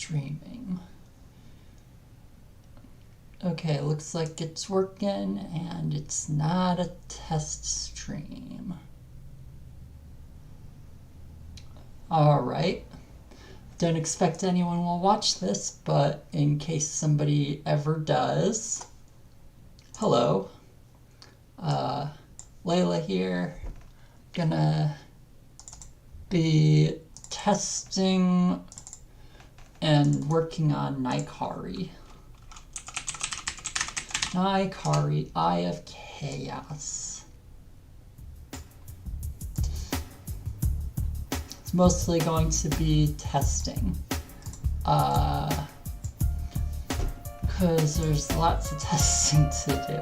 streaming. Okay, looks like it's working, and it's not a test stream. Alright. Don't expect anyone will watch this, but in case somebody ever does. Hello. Layla here. Gonna be testing and working on Naikari. Naikari, Eye of Chaos. It's mostly going to be testing. Because there's lots of testing to do.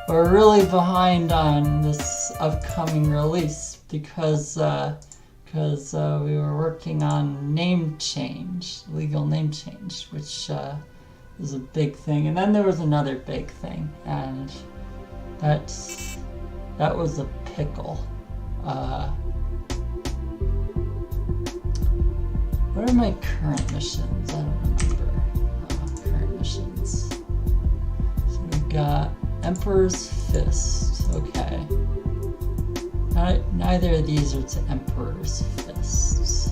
We're really behind on this upcoming release because we were working on name change, legal name change, which was a big thing. And then there was another big thing, and that was a pickle. What are my current missions? I don't remember. Current missions. So we've got Emperor's Fist. Okay. Neither of these are to Emperor's Fists.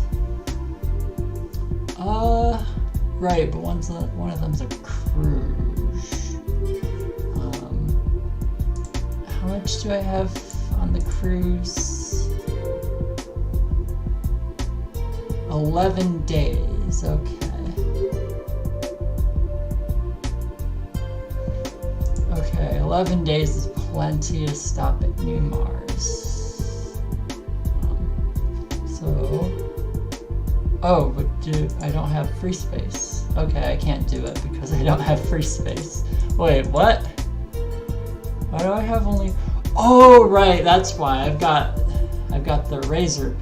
Right, but one of them's a cruise. How much do I have on the cruise? 11 days, okay. Okay, 11 days is plenty to stop at New Mars. Oh, but I don't have free space. Okay, I can't do it because I don't have free space. Wait, what? Why do I have only... Oh, right, that's why. I've got the razor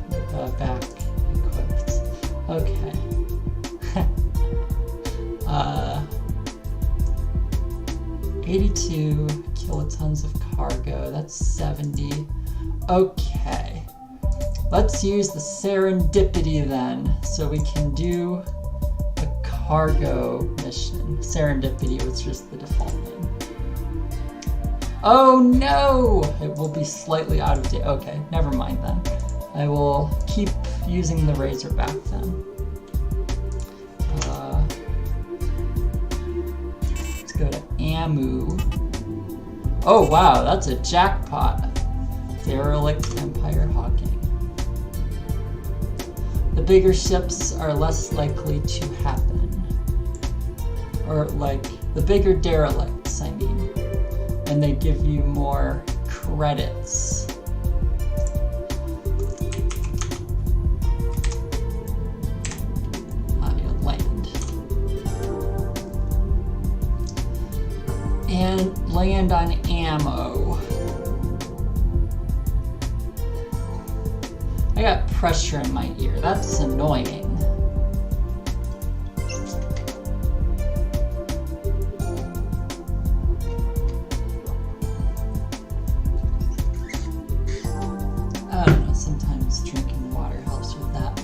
back equipped. Okay. 82 kilotons of cargo. That's 70. Okay. Let's use the serendipity then, so we can do a cargo mission. Serendipity was just the default name. Oh no! It will be slightly out of date. Okay, never mind then. I will keep using the Razorback then. Let's go to Amu. Oh wow, that's a jackpot. Derelict Empire Hawking. The bigger ships are less likely to happen. Or like, the bigger derelicts, I mean. And they give you more credits. Land. And land on ammo. I got pressure in my ear. That's annoying. I don't know, sometimes drinking water helps with that.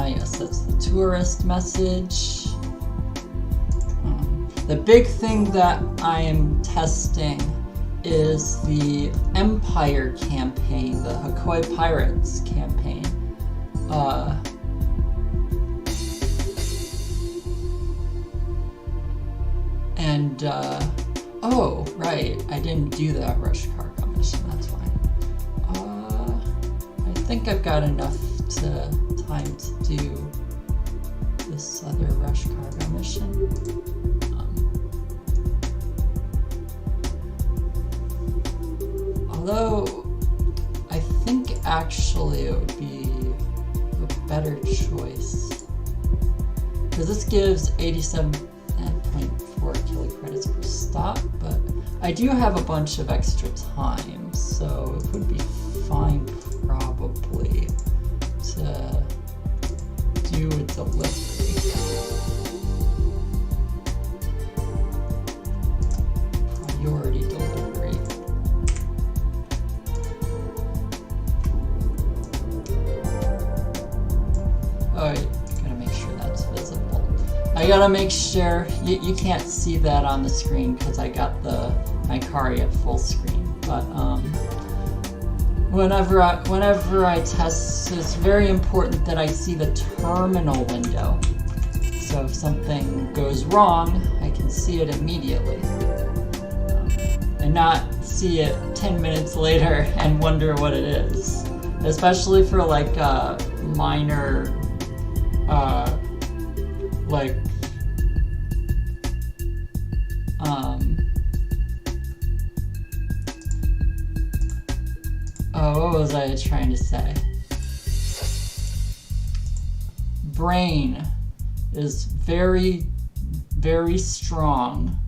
Yes, that's the tourist message. The big thing that I am testing is the Empire campaign, the Hakoi Pirates campaign. Oh, right, I didn't do that rush cargo mission, that's fine. I think I've got enough time to do this other rush cargo mission. Although, I think actually it would be a better choice. Because this gives 87.4 kilocredits per stop, but I do have a bunch of extra time, so it would be fine probably to do a delivery. Priority delivery. Oh, I gotta make I gotta make sure, you can't see that on the screen because I got the Naikari at full screen, but whenever I test, it's very important that I see the terminal window. So if something goes wrong, I can see it immediately. And not see it 10 minutes later and wonder what it is. Especially for like minor, like, oh, what was I trying to say? Brain is very, very strong.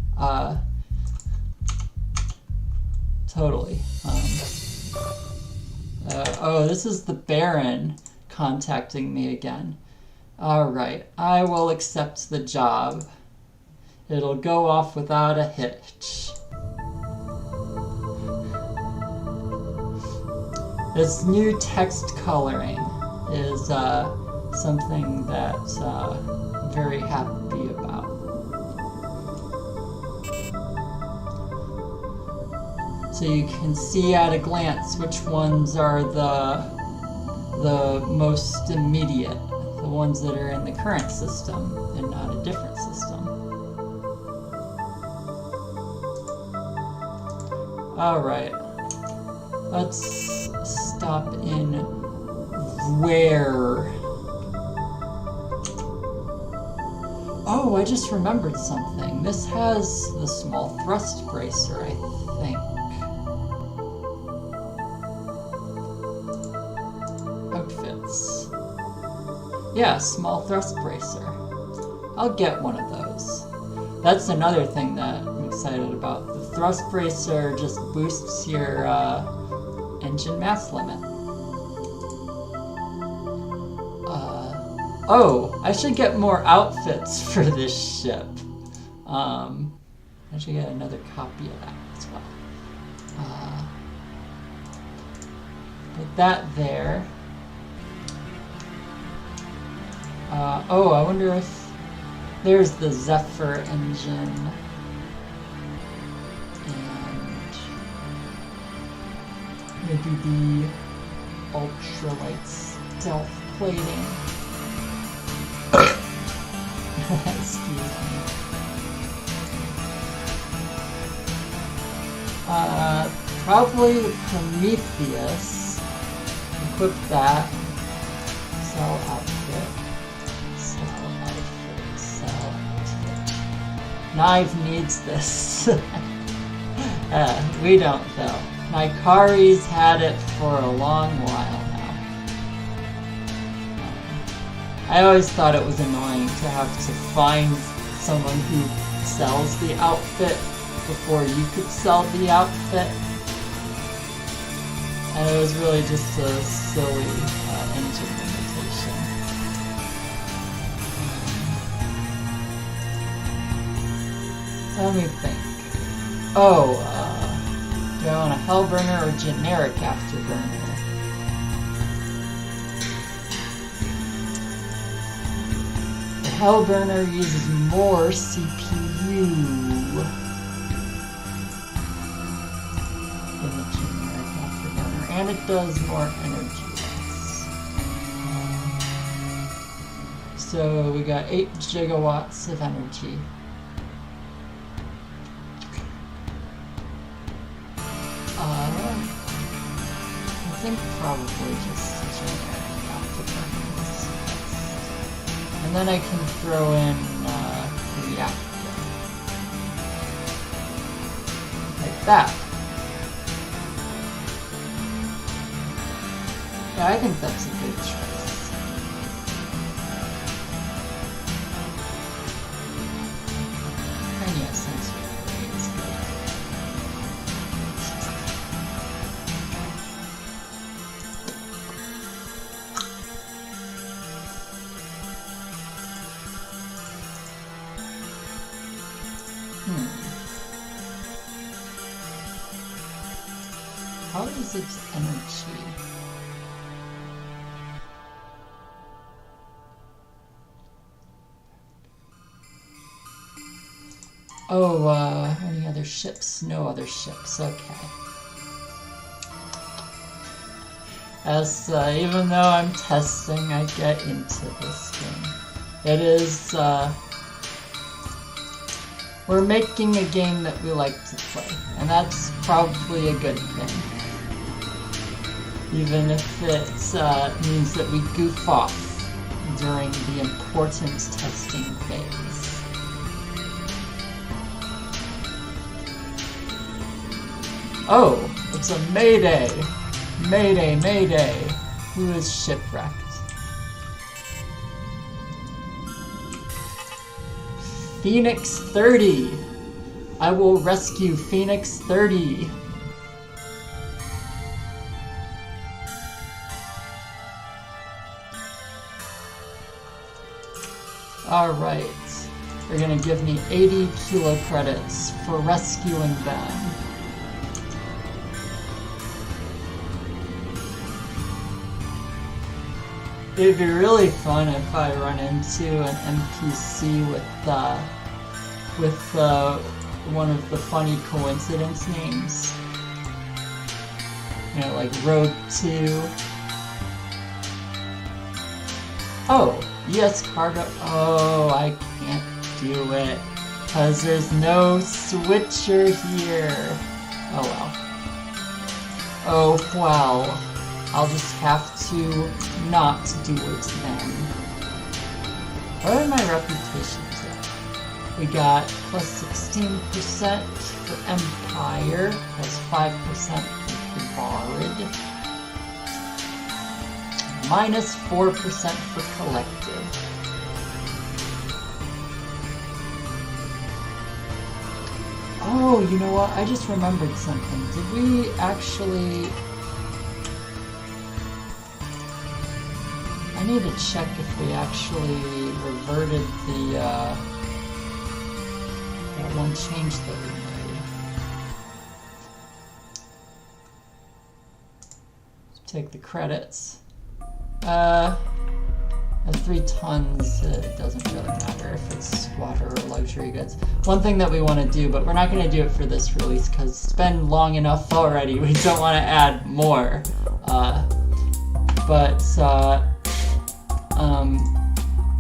Totally. Oh, this is the Baron contacting me again. Alright, I will accept the job. It'll go off without a hitch. This new text coloring is something that I'm very happy about. So you can see at a glance which ones are the most immediate, the ones that are in the current system and not a different system. Alright, let's stop in where? Oh, I just remembered something. This has the small thrust bracer, I think. Outfits. Yeah, small thrust bracer. I'll get one of those. That's another thing that I'm excited about. The thrust bracer just boosts your engine mass limit. Oh, I should get more outfits for this ship. I should get another copy of that as well. Put that there. Oh, I wonder if there's the Zephyr engine. And maybe the ultralight self-plating. Excuse me. Probably the Prometheus. Equip that. Sell outfit. Sell outfit. Sell outfit. Knife needs this. We don't though. Naikari's had it for a long while now. I always thought it was annoying to have to find someone who sells the outfit before you could sell the outfit. And it was really just a silly engine limitation. Let me think. Oh, do I want a Hellburner or generic Afterburner? The Hellburner uses more CPU than the generic Afterburner, and it does more energy loss. So we got 8 gigawatts of energy. I think probably just generic Afterburners. And then I can throw in reactor. Like that. Yeah, I think that's a good choice. And yeah, sensor array is good. How is its energy? Oh, any other ships? No other ships, okay. As, even though I'm testing, I get into this game. It is, we're making a game that we like to play, and that's probably a good thing. Even if it means that we goof off during the important testing phase. Oh, it's a mayday! Mayday, mayday! Who is shipwrecked? Phoenix 30! I will rescue Phoenix 30! Alright, they're gonna give me 80 kilo credits for rescuing them. It'd be really fun if I run into an NPC with one of the funny coincidence names. You know, like Road 2. Oh! Yes, cargo. Oh, I can't do it. Because there's no switcher here. Oh well. Oh well. I'll just have to not do it then. What are my reputations at? We got plus 16% for Empire, plus 5% for Bard. Minus 4% for Collective. Oh, you know what? I just remembered something. Did we actually... I need to check if we actually reverted the, that one change that we made. Take the credits. 3 tons, it doesn't really matter if it's squatter or luxury goods. One thing that we want to do, but we're not going to do it for this release because it's been long enough already. We don't want to add more.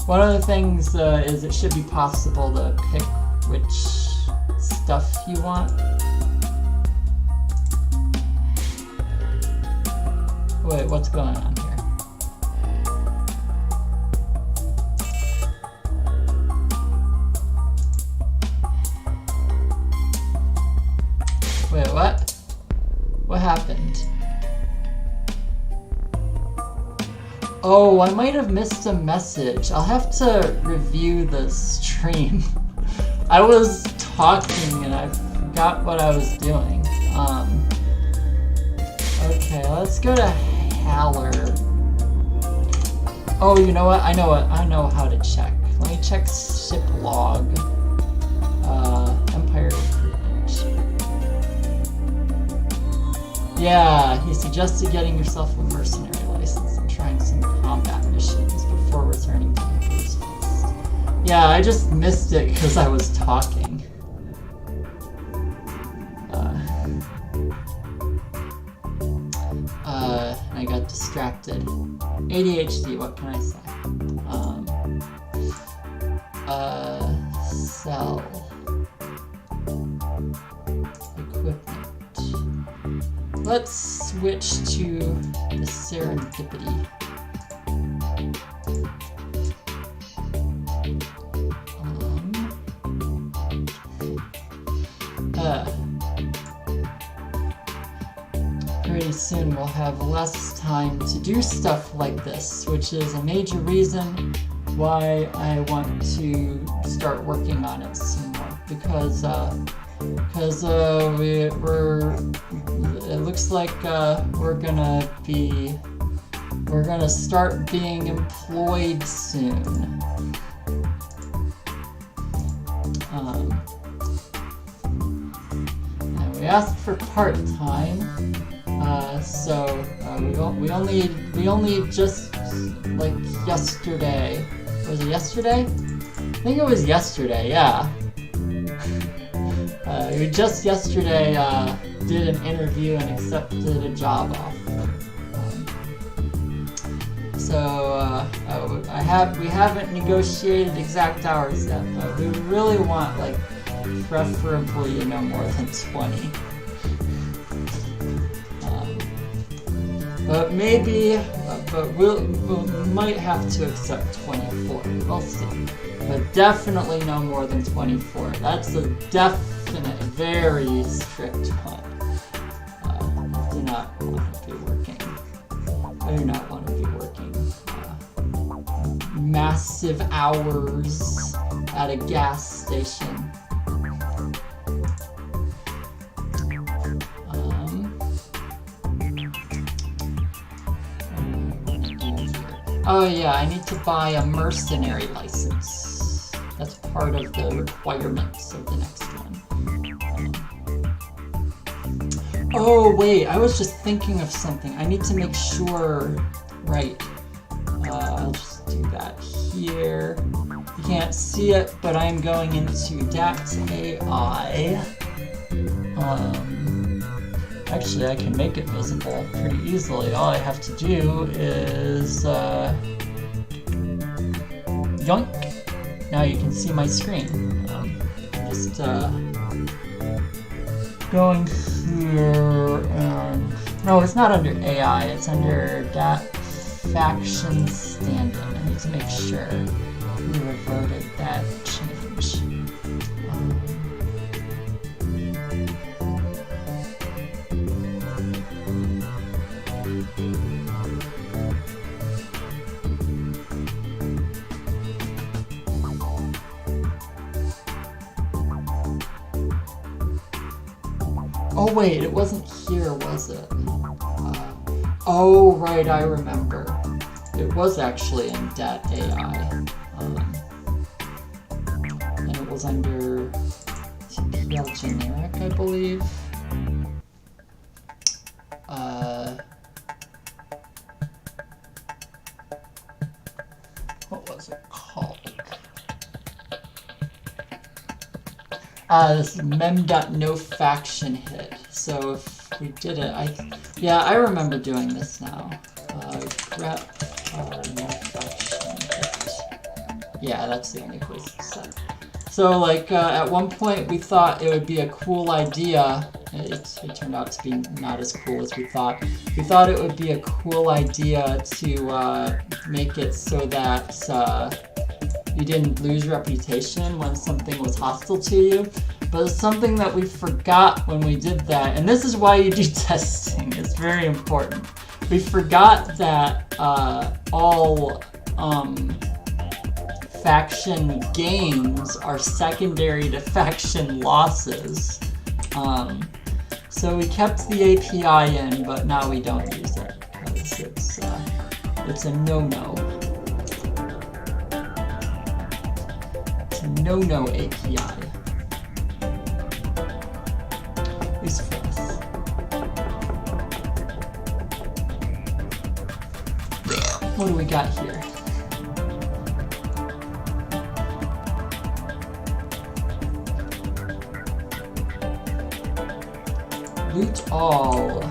One of the things is it should be possible to pick which stuff you want. Wait, what's going on here? Wait, what? What happened? Oh, I might have missed a message. I'll have to review the stream. I was talking and I forgot what I was doing. Okay, let's go to Haller. Oh, you know what? I know how to check. Let me check ship log. Empire recruitment. Yeah, he suggested getting yourself a mercenary license and trying some combat missions before returning to the first place. Yeah, I just missed it because I was talking. I got distracted. ADHD, what can I say? Sell. Equipment. Let's switch to the serendipity. Pretty soon we'll have less time to do stuff like this, which is a major reason why I want to start working on it some more, because it looks like we're gonna start being employed soon. And we asked for part-time. We only just, like, yesterday. Was it yesterday? I think it was yesterday, yeah. Just yesterday did an interview and accepted a job offer. We haven't negotiated exact hours yet, but we really want like preferably no more than 20. But maybe, but we might have to accept 24. We'll see. But definitely no more than 24. That's a definite, very strict one. I do not want to be working. I do not want to be working massive hours at a gas station. Oh yeah, I need to buy a mercenary license. That's part of the requirements of the next one. Oh wait, I was just thinking of something. I need to make sure, right. I'll just do that here. You can't see it, but I'm going into DAX AI. Actually, I can make it visible pretty easily. All I have to do is yoink. Now you can see my screen. Just going here and no, it's not under AI. It's under that faction standing. I need to make sure we reverted that change. Oh wait, it wasn't here, was it? Oh right, I remember. It was actually in Dat AI. And it was under TPL generic, I believe. What was it called? This is mem.nofaction hit. So if we did it, I remember doing this now. Grep no faction hit. Yeah, that's the only place to set. So like at one point we thought it would be a cool idea. It turned out to be not as cool as we thought. We thought it would be a cool idea to make it so that you didn't lose reputation when something was hostile to you. But it's something that we forgot when we did that, and this is why you do testing. It's very important. We forgot that all faction gains are secondary to faction losses. So we kept the API in, but now we don't use it because it's a no-no. It's a no-no API. At least for us. What do we got here? Loot all.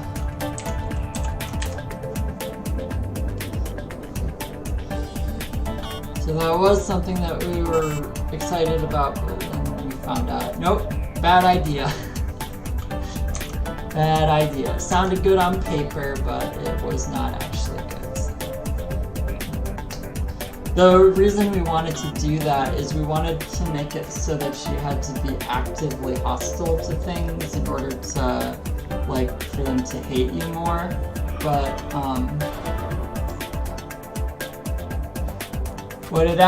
So that was something that we were excited about, but then we found out, nope, bad idea. Bad idea. It sounded good on paper, but it was not actually good. The reason we wanted to do that is we wanted to make it so that you had to be actively hostile to things in order to, like, for them to hate you more. But, what it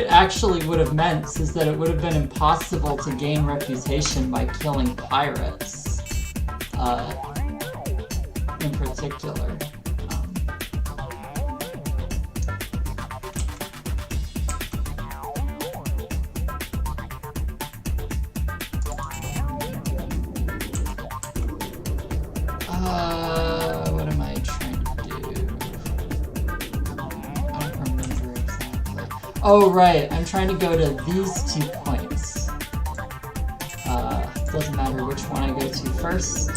actually would have meant is that it would have been impossible to gain reputation by killing pirates, in particular. What am I trying to do? I don't remember exactly. Oh, right. I'm trying to go to these 2 points. first.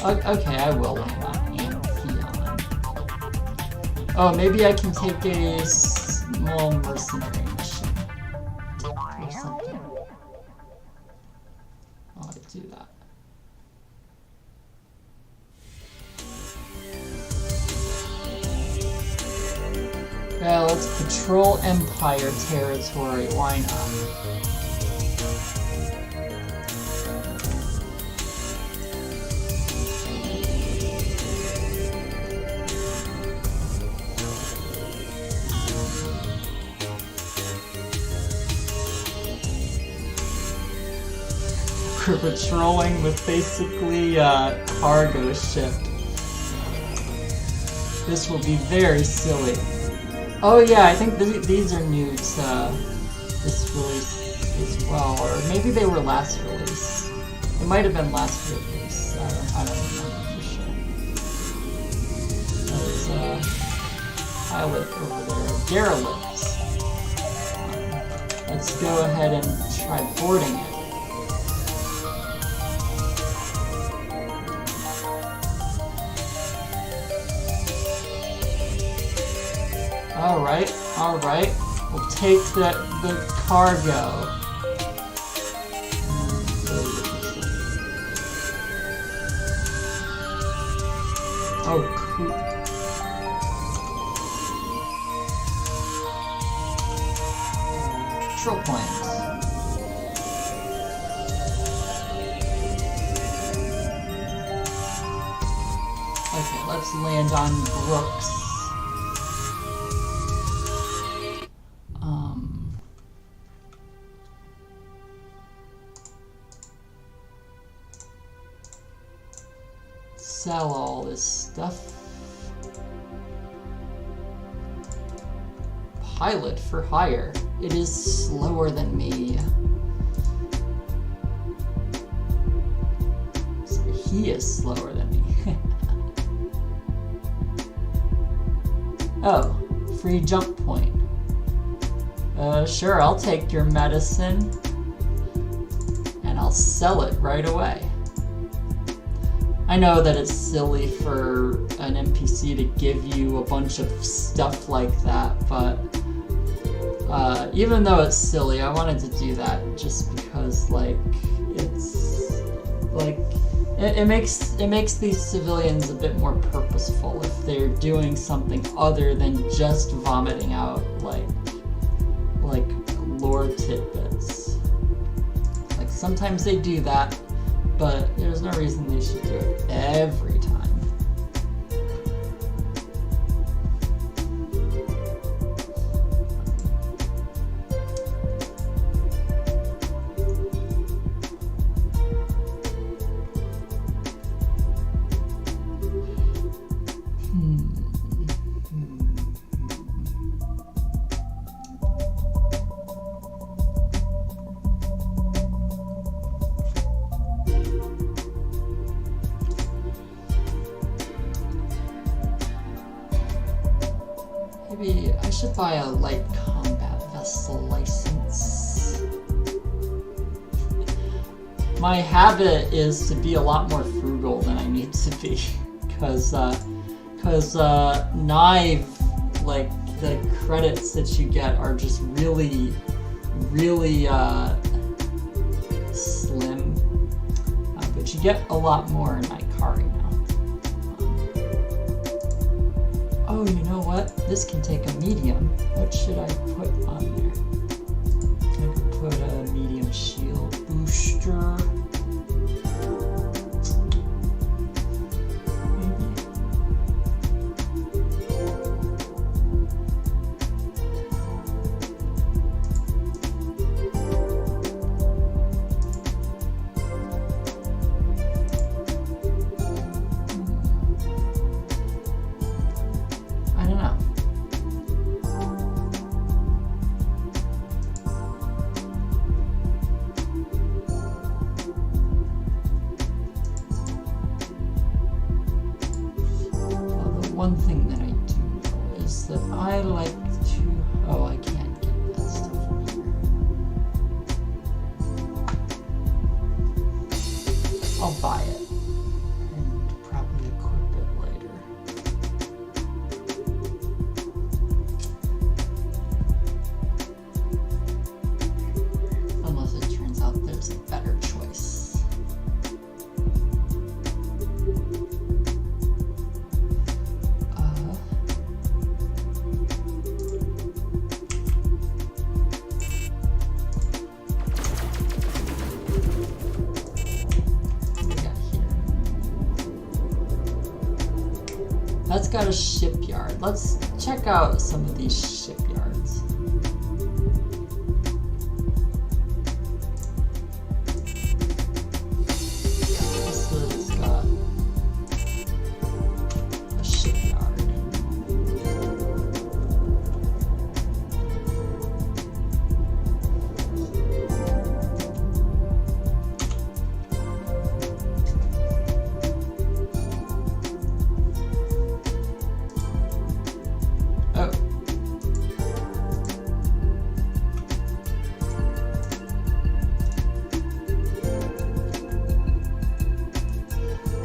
Okay, I will land on Amphion. Oh, maybe I can take a small mercenary mission or something. I'll do that. Yeah, let's patrol Empire territory. Why not? We're patrolling with basically a cargo ship. This will be very silly. Oh yeah, I think these are new to this release as well, or maybe they were last release. It might have been last release. I don't remember for sure. There's a pilot over there, derelict. Let's go ahead and try boarding it. Alright. We'll take the cargo. Oh, cool. Control points. Okay, let's land on Brooks. Sell all this stuff. Pilot for hire. It is slower than me. So he is slower than me. Oh, free jump point. Sure, I'll take your medicine. And I'll sell it right away. I know that it's silly for an NPC to give you a bunch of stuff like that, but even though it's silly, I wanted to do that just because, like, it's like it makes these civilians a bit more purposeful if they're doing something other than just vomiting out like lore tidbits. Like sometimes they do that. But there's no reason they should do it every time. Maybe I should buy a light combat vessel license. My habit is to be a lot more frugal than I need to be, cause Knive, like the credits that you get are just really slim, but you get a lot more in Naikari now. Oh, you know what? This can take a medium. What should I put on there? I could put a medium shield booster. One thing that I do know is that I like to... Oh, I can't get that stuff from here. got a shipyard. Let's check out some of these shipyards. This has got a shipyard.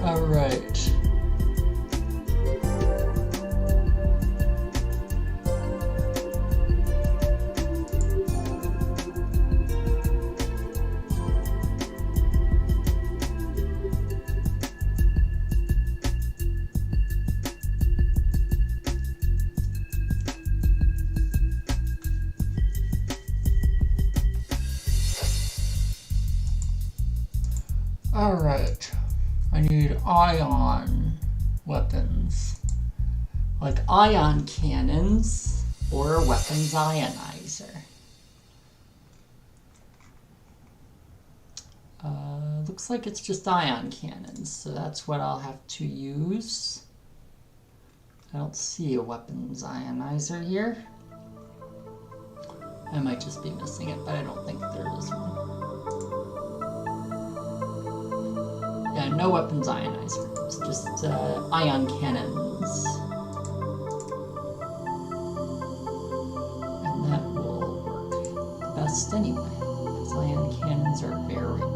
Alright. Alright. I need ion weapons, like ion cannons or weapons ionizer. Looks like it's just ion cannons, so that's what I'll have to use. I don't see a weapons ionizer here. I might just be missing it, but I don't think there is one. Yeah, no weapons ionizer. It's just ion cannons. And that will work the best anyway, because ion cannons are very good.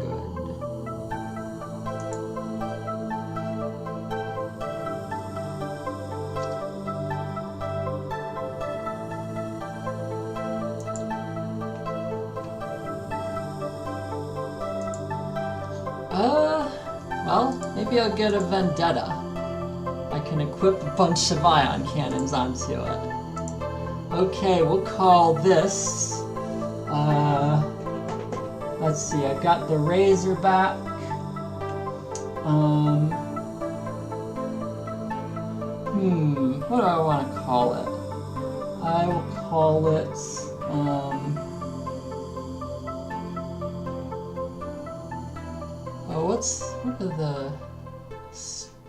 Well, maybe I'll get a vendetta. I can equip a bunch of ion cannons onto it. Okay, we'll call this, let's see, I've got the Razorback. What do I want to call it? I will call it,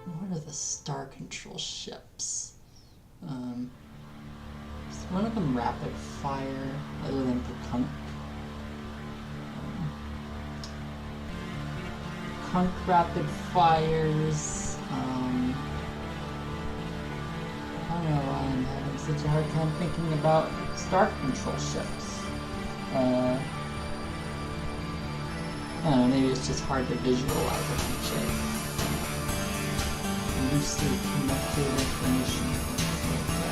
what are the Star Control ships? Is one of them rapid fire other than Kunk? Kunk rapid fires. I don't know why I'm having such a hard time thinking about Star Control ships. I don't know, maybe it's just hard to visualize a bunch of loosely connected information like that.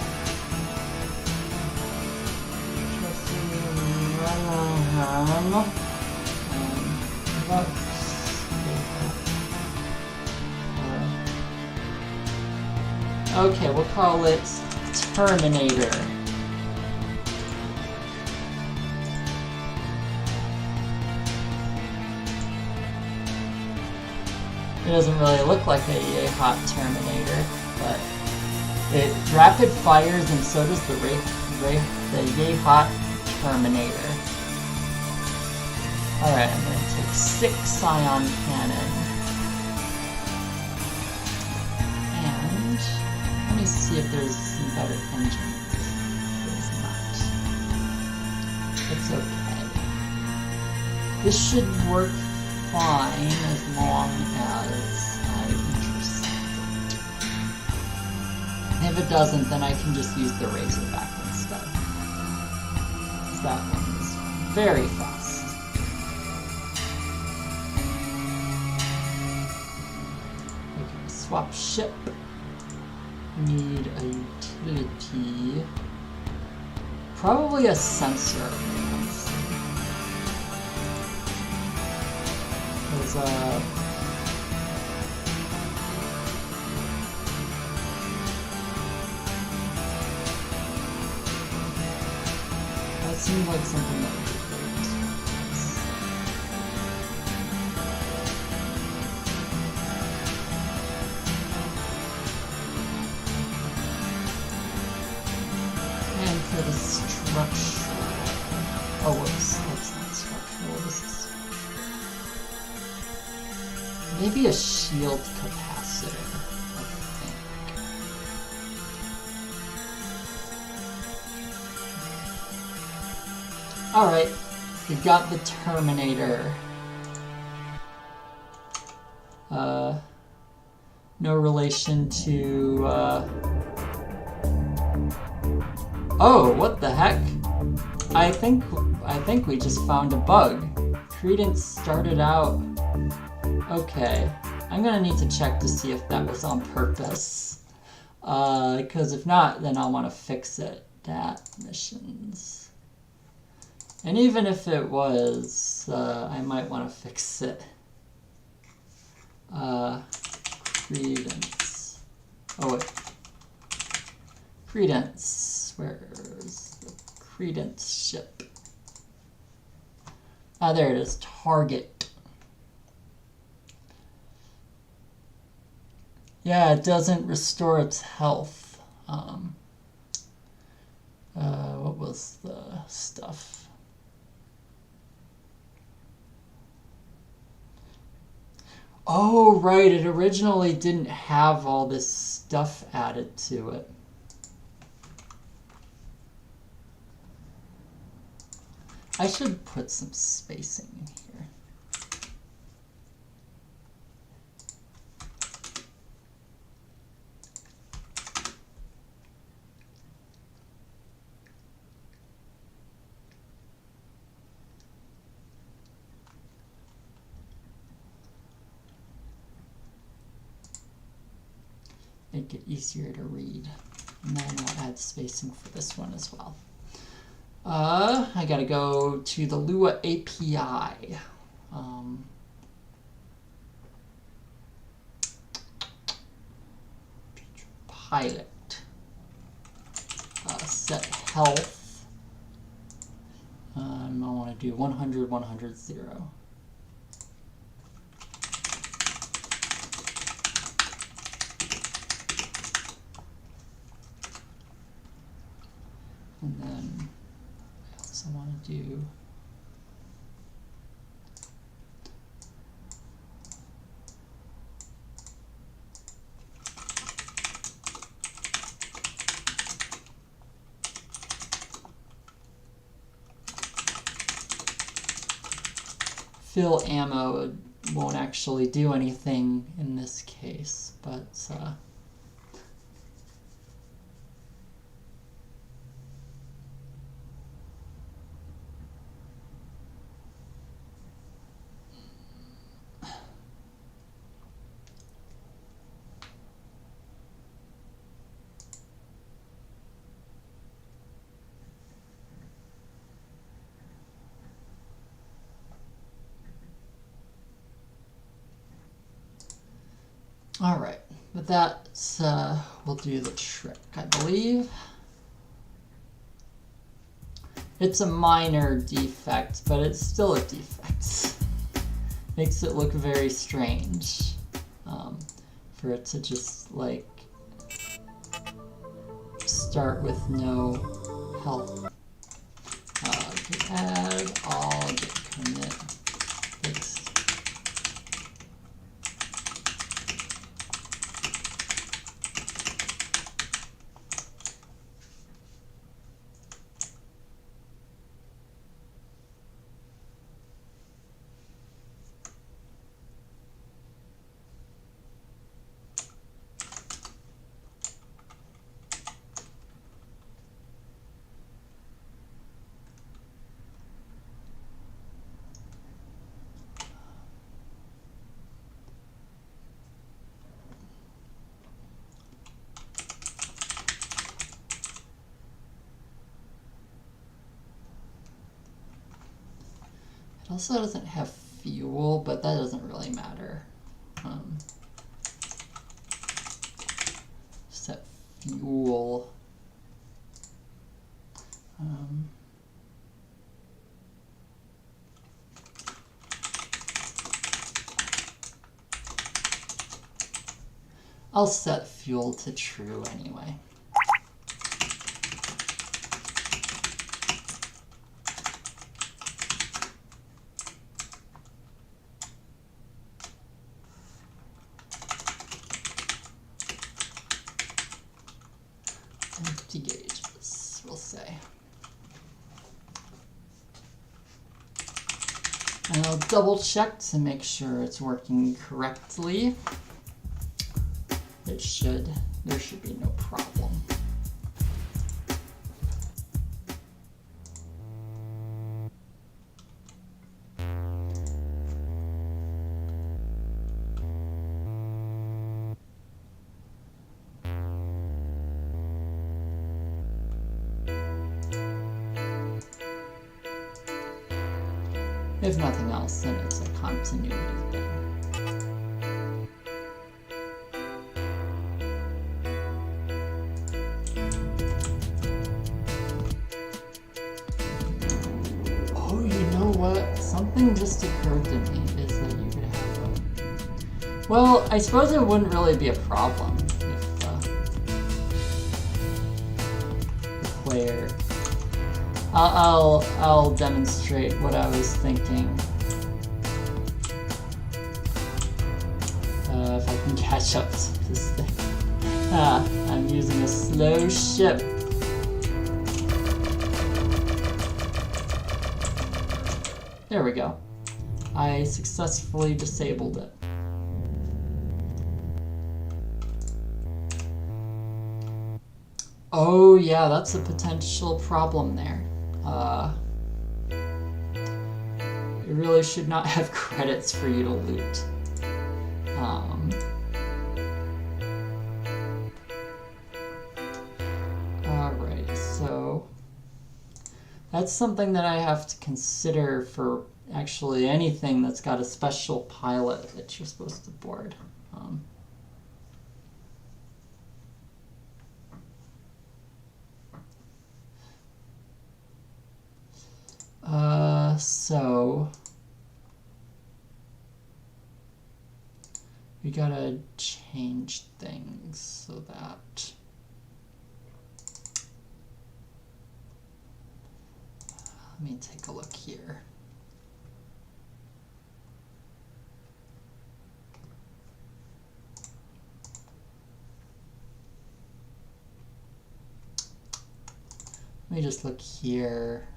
Okay, we'll call it Terminator. It doesn't really look like a hot Terminator, but it rapid fires, and so does the yay hot Terminator. Alright, I'm going to take 6 ion cannon. And let me see if there's some better engines. There's not. It's okay. This should work fine as long as I intercept it. And if it doesn't, then I can just use the Razorback instead. Because that one is very fast. Okay, swap ship. Need a utility. Probably a sensor. That seems like something that would be great. the structure. Oh, whoops, that's not structural. This is maybe a shield capacitor, I think. Alright, we got the Terminator. No relation to, Oh, what the heck? I think we just found a bug. Credence started out... Okay. I'm gonna need to check to see if that was on purpose. Because if not, then I'll want to fix it. Dat missions. And even if it was, I might want to fix it. Credence. Oh wait. Credence. Where's the Credence ship? Ah, there it is. Target. Yeah, it doesn't restore its health. What was the stuff? Oh, right. It originally didn't have all this stuff added to it. I should put some spacing in here. Make it easier to read. And then I'll add spacing for this one as well. I gotta go to the Lua API. Pilot. Set health. I want to do 100, 100, 0. And then I also want to do fill ammo. Won't actually do anything in this case, but all right, but that will do the trick, I believe. It's a minor defect, but it's still a defect. Makes it look very strange for it to just like start with no health. Git add all, git commit, fixed. It also doesn't have fuel, but that doesn't really matter. Set fuel. I'll set fuel to true anyway. And I'll double check to make sure it's working correctly. There should be no problem. If nothing else, then it's a continuity thing. Oh, you know what? Something just occurred to me is that you could have a... Well, I suppose it wouldn't really be a problem if the player... I'll demonstrate what I was thinking. If I can catch up to this thing. I'm using a slow ship. There we go. I successfully disabled it. Oh yeah, that's a potential problem there. You really should not have credits for you to loot. Alright, so that's something that I have to consider for actually anything that's got a special pilot that you're supposed to board. So we gotta change things so that let me take a look here. Let me just look here.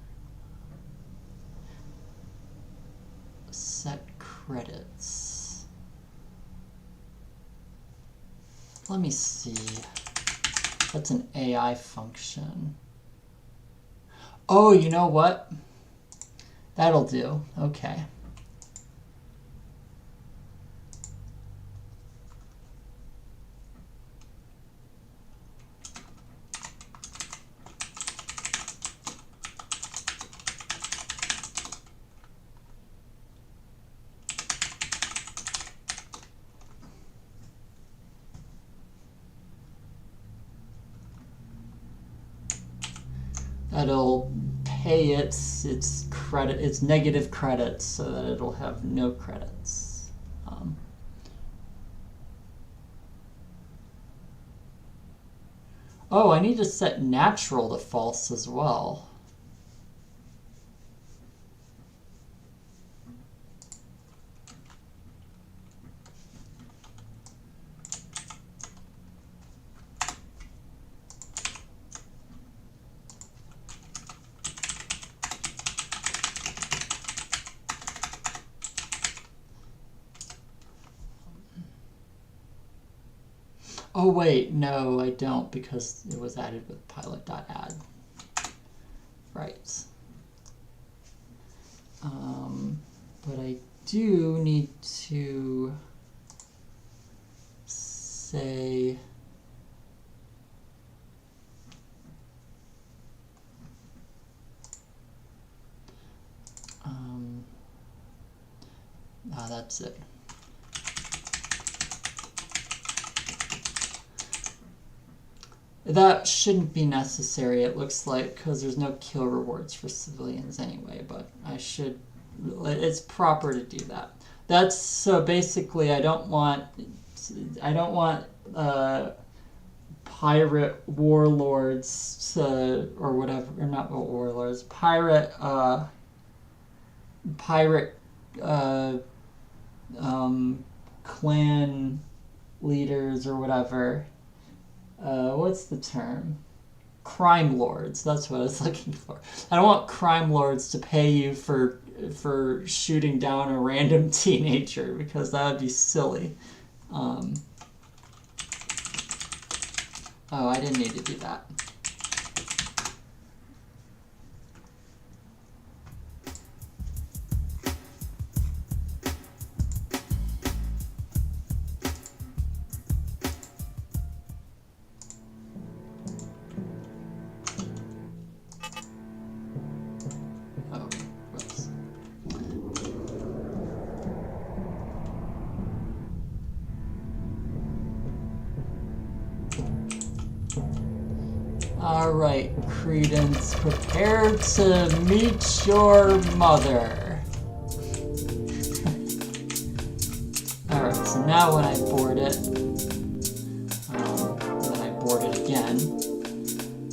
Set credits. Let me see. That's an AI function. Oh, you know what? That'll do. Okay. That'll pay its credit, its negative credits, so that it'll have no credits. Oh, I need to set natural to false as well. Oh wait, no, I don't, because it was added with pilot.add. Right. But I do need to say that's it. That shouldn't be necessary, it looks like, because there's no kill rewards for civilians anyway, but I should, it's proper to do that. That's, so basically I don't want pirate warlords to, or whatever, or not warlords, pirate clan leaders or whatever. What's the term? Crime lords. That's what I was looking for. I don't want crime lords to pay you for for shooting down a random teenager, because that would be silly. Oh, I didn't need to do that. Alright, Credence, prepare to meet your mother. Alright, so now when I board it, then I board it again.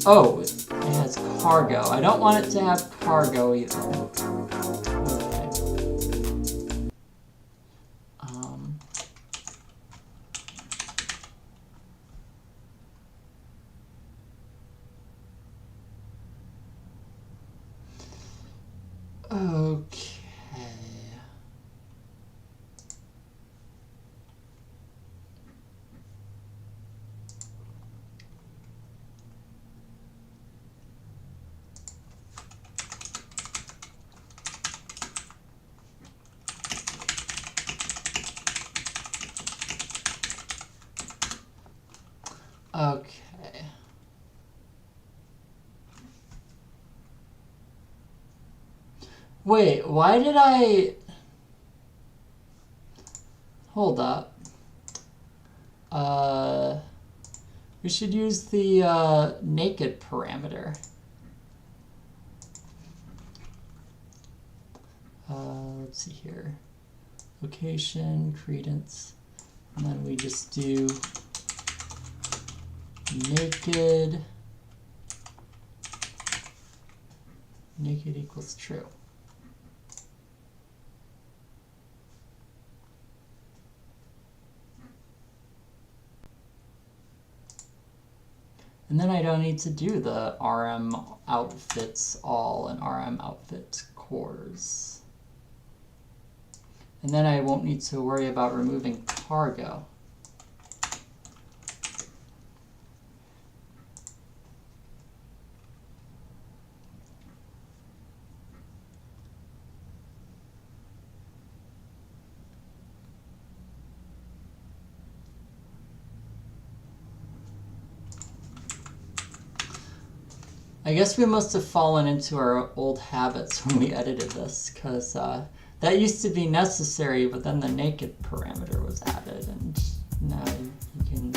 Oh, it has cargo. I don't want it to have cargo either. Okay. Okay. Okay. Wait, why did I... Hold up. We should use the naked parameter. Let's see here. Location, credence, and then we just do naked equals true. And then I don't need to do the RM outfits all and RM outfit cores. And then I won't need to worry about removing cargo. I guess we must have fallen into our old habits when we edited this, because that used to be necessary, but then the naked parameter was added, and now you can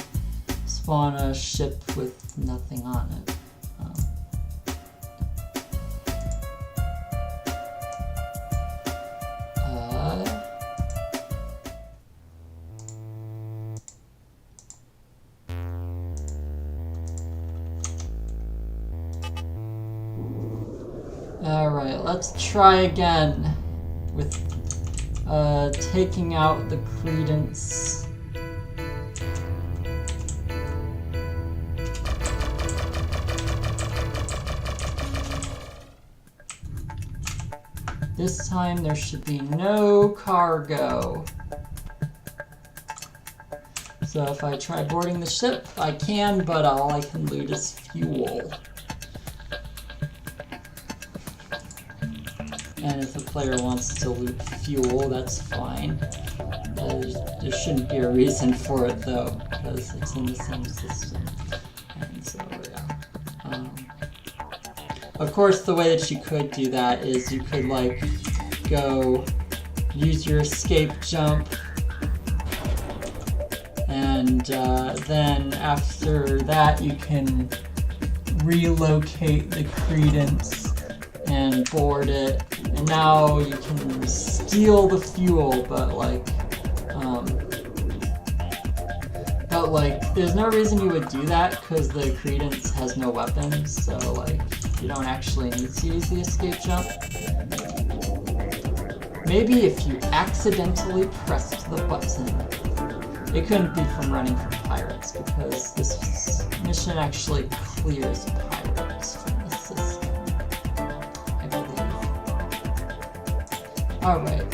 spawn a ship with nothing on it. Alright, let's try again with taking out the credence. This time there should be no cargo. So if I try boarding the ship, I can, but all I can loot is fuel. And if the player wants to loot fuel, that's fine. There shouldn't be a reason for it though, because it's in the same system. And so, yeah. Of course, the way that you could do that is you could, like, go use your escape jump, and then after that you can relocate the credence and board it, and now you can steal the fuel, but there's no reason you would do that because the credence has no weapons, so like you don't actually need to use the escape jump. Maybe if you accidentally pressed the button. It couldn't be from running from pirates, because this mission actually clears pirates from the system, I believe. Alright.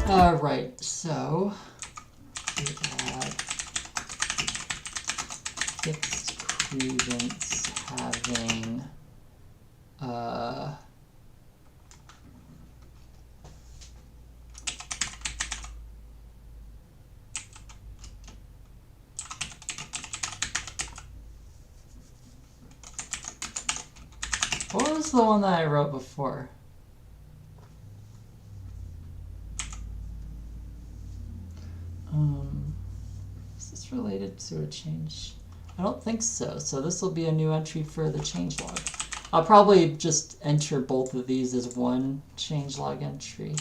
Alright, so we add fixed credence having what was the one that I wrote before? Is this related to a change? I don't think so. So this will be a new entry for the changelog. I'll probably just enter both of these as one changelog entry.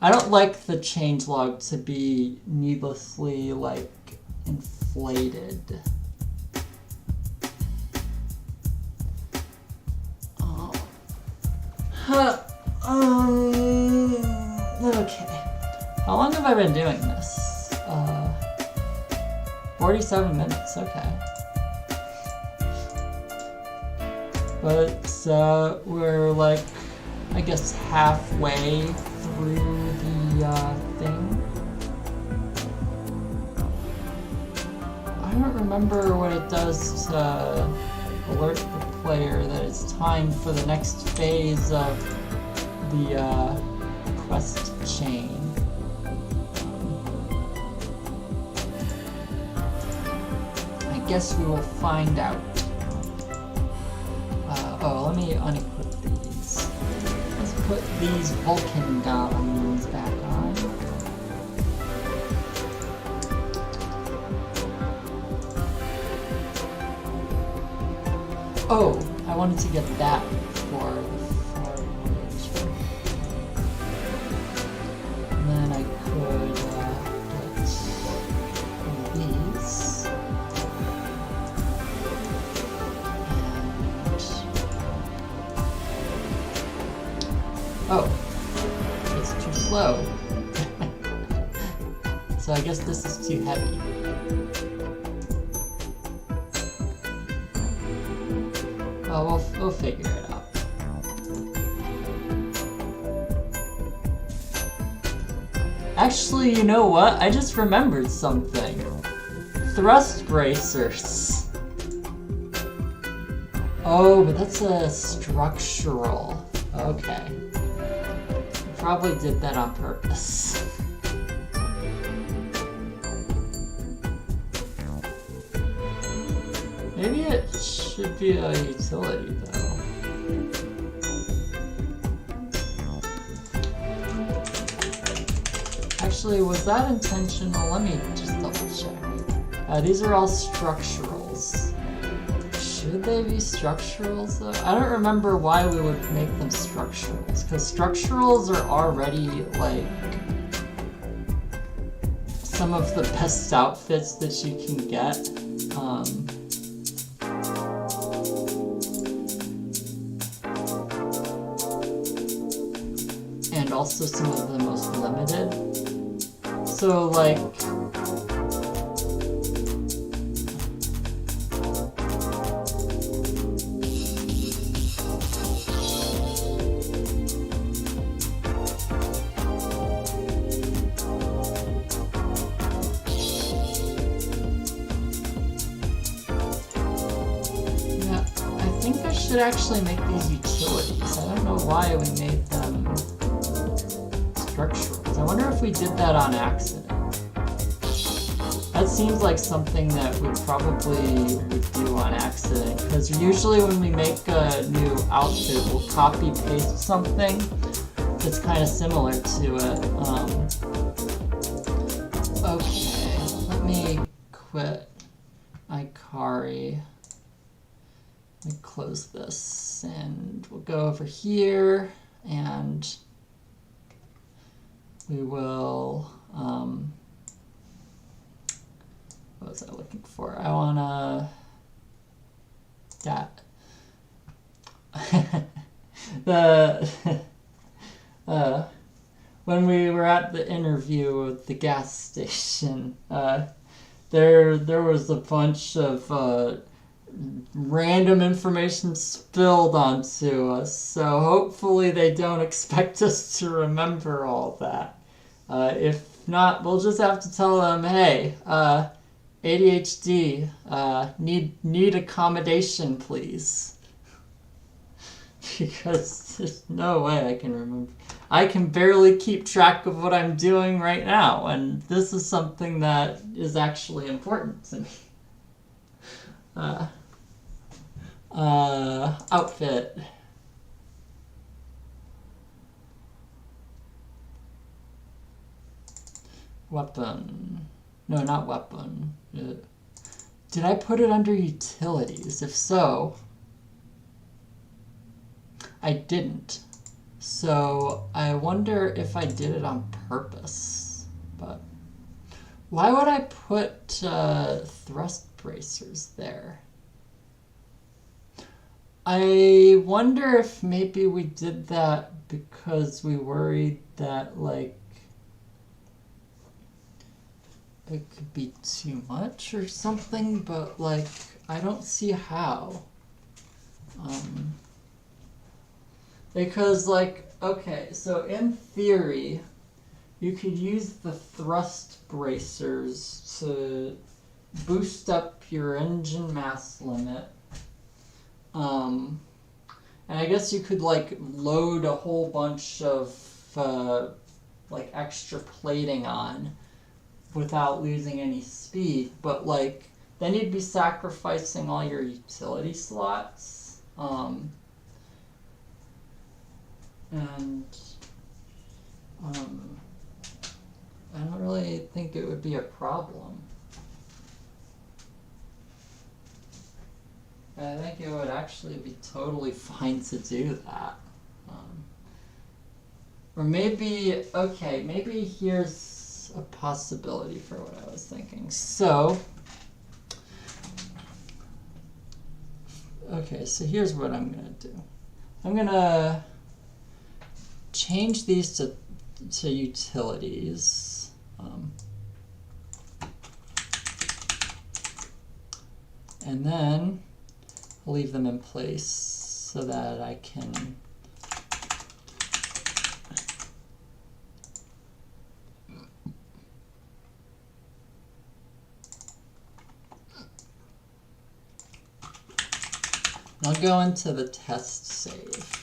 I don't like the changelog to be needlessly like inflated. Okay. How long have I been doing this? 47 minutes, okay. But we're like, I guess halfway through the thing. I don't remember what it does to alert the player that it's time for the next phase of the quest chain. I guess we will find out. Oh, let me unequip these. Let's put these Vulcan goblins back on. Oh, I wanted to get that for the far range. And then I could get these. And oh, it's too slow. So I guess this is too heavy. Oh, we'll figure it out. Actually, you know what? I just remembered something. Thrust bracers. Oh, but that's a structural. Okay. I probably did that on purpose. Maybe it should be a utility, though. Actually, was that intentional? Let me just double check. These are all structurals. Should they be structurals, though? I don't remember why we would make them structurals, because structurals are already, like, some of the best outfits that you can get. And also some of the most limited. So, like, yeah, I think I should actually make these utilities. I don't know why we made them structurals. I wonder if we did that on accident. That seems like something that we probably would do on accident, because usually when we make a new outfit, we'll copy paste something that's kind of similar to it. Okay, let me quit Naikari. Let me close this, and we'll go over here, and we will, what was I looking for? I wanna, that. When we were at the interview at the gas station, there was a bunch of random information spilled onto us. So hopefully they don't expect us to remember all that. If not, we'll just have to tell them, hey, ADHD, need accommodation, please. Because there's no way I can remember. I can barely keep track of what I'm doing right now, and this is something that is actually important to me. Outfit. Weapon. No, not weapon. Did I put it under utilities? If so, I didn't. So I wonder if I did it on purpose. But why would I put thrust bracers there? I wonder if maybe we did that because we worried that, like, it could be too much or something, but, like, I don't see how. Because, like, okay, so in theory, you could use the thrust bracers to boost up your engine mass limit. And I guess you could, like, load a whole bunch of, like, extra plating on without losing any speed, but, like, then you'd be sacrificing all your utility slots. And I don't really think it would be a problem. I think it would actually be totally fine to do that. Or maybe, okay, maybe here's a possibility for what I was thinking. So, okay, so here's what I'm going to do. I'm going to change these to utilities. And then I'll leave them in place so that I can I'll go into the test save.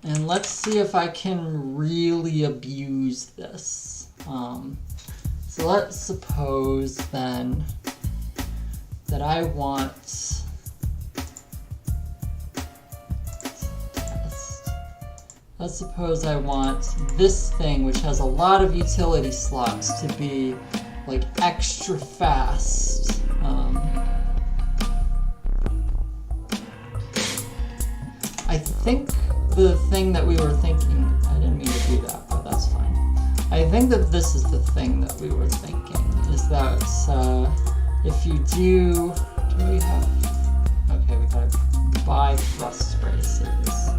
And let's see if I can really abuse this. So let's suppose then that I want test. Let's suppose I want this thing, which has a lot of utility slots, to be like extra fast. I think the thing that we were thinking, I didn't mean to do that, but that's fine. I think that this is the thing that we were thinking, is that if you do we have, okay, we gotta buy thrust braces.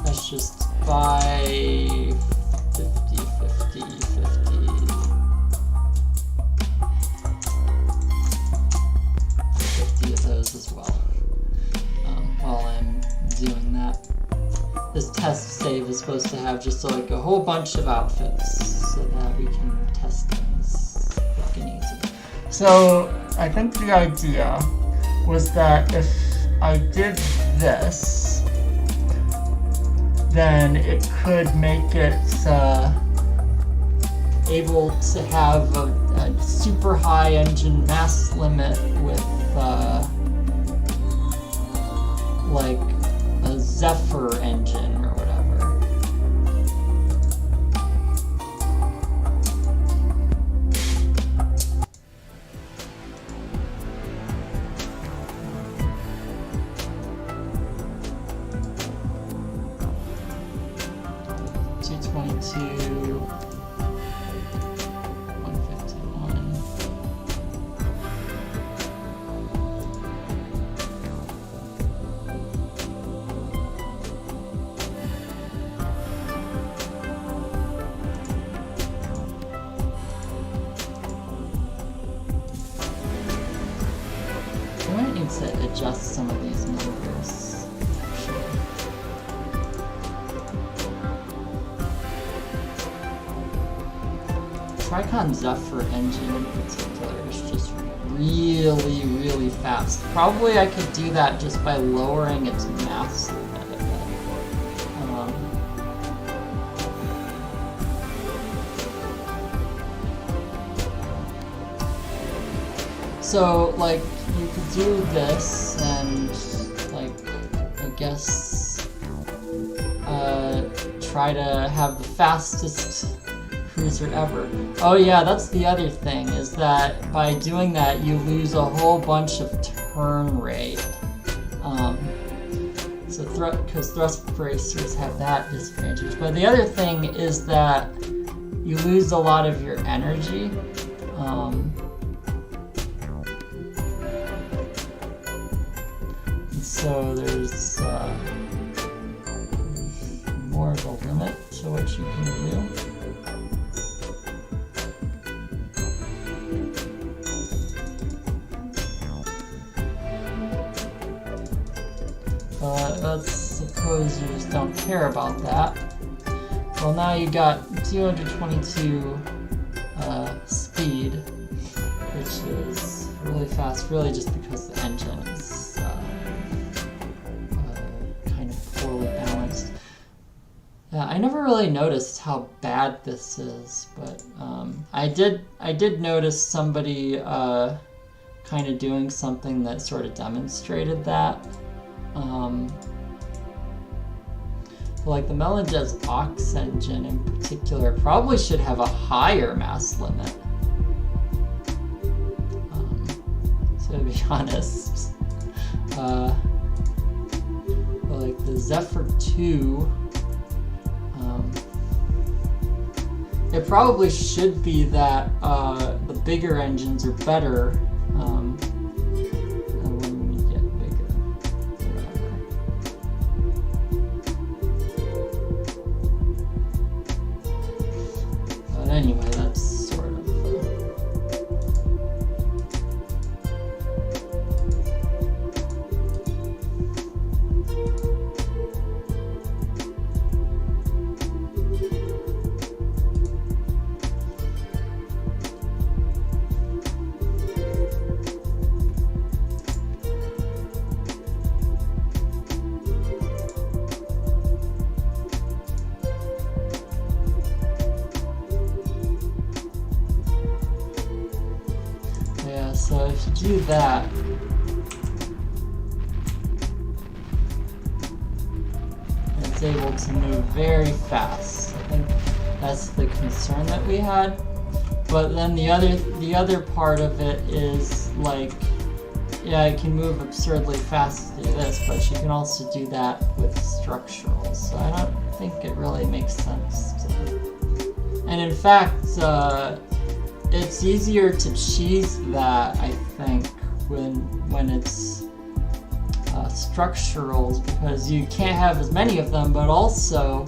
Let's just buy 50, 50, 50. 50 of those as well. While I'm doing that. This test save is supposed to have just like a whole bunch of outfits so that we can test things quick and easy. So I think the idea was that if I did this, then it could make it able to have a super high engine mass limit with like a Zephyr engine or whatever. need to adjust some of these numbers. Tricon Zephyr engine in particular is just really, really fast. Probably I could do that just by lowering its mass limit a bit. So, like, you could do this and, like, I guess, try to have the fastest cruiser ever. Oh yeah, that's the other thing, is that by doing that you lose a whole bunch of turn rate. Because thrust bracers have that disadvantage. But the other thing is that you lose a lot of your energy. So there's more of a limit to what you can do. Let's suppose you just don't care about that. Well, now you got 222 speed, which is really fast, really just because the engine is kind of poorly balanced. I never really noticed how bad this is, but I did notice somebody kind of doing something that sort of demonstrated that. Like the Melonjez Ox engine in particular probably should have a higher mass limit. So to be honest, like the Zephyr 2, it probably should be that the bigger engines are better. Anyway, that's sort of... So if you do that, it's able to move very fast. I think that's the concern that we had. But then the other part of it is like, yeah, it can move absurdly fast to do this, but you can also do that with structurals. So I don't think it really makes sense and in fact, it's easier to cheese that, I think, when it's structurals, because you can't have as many of them, but also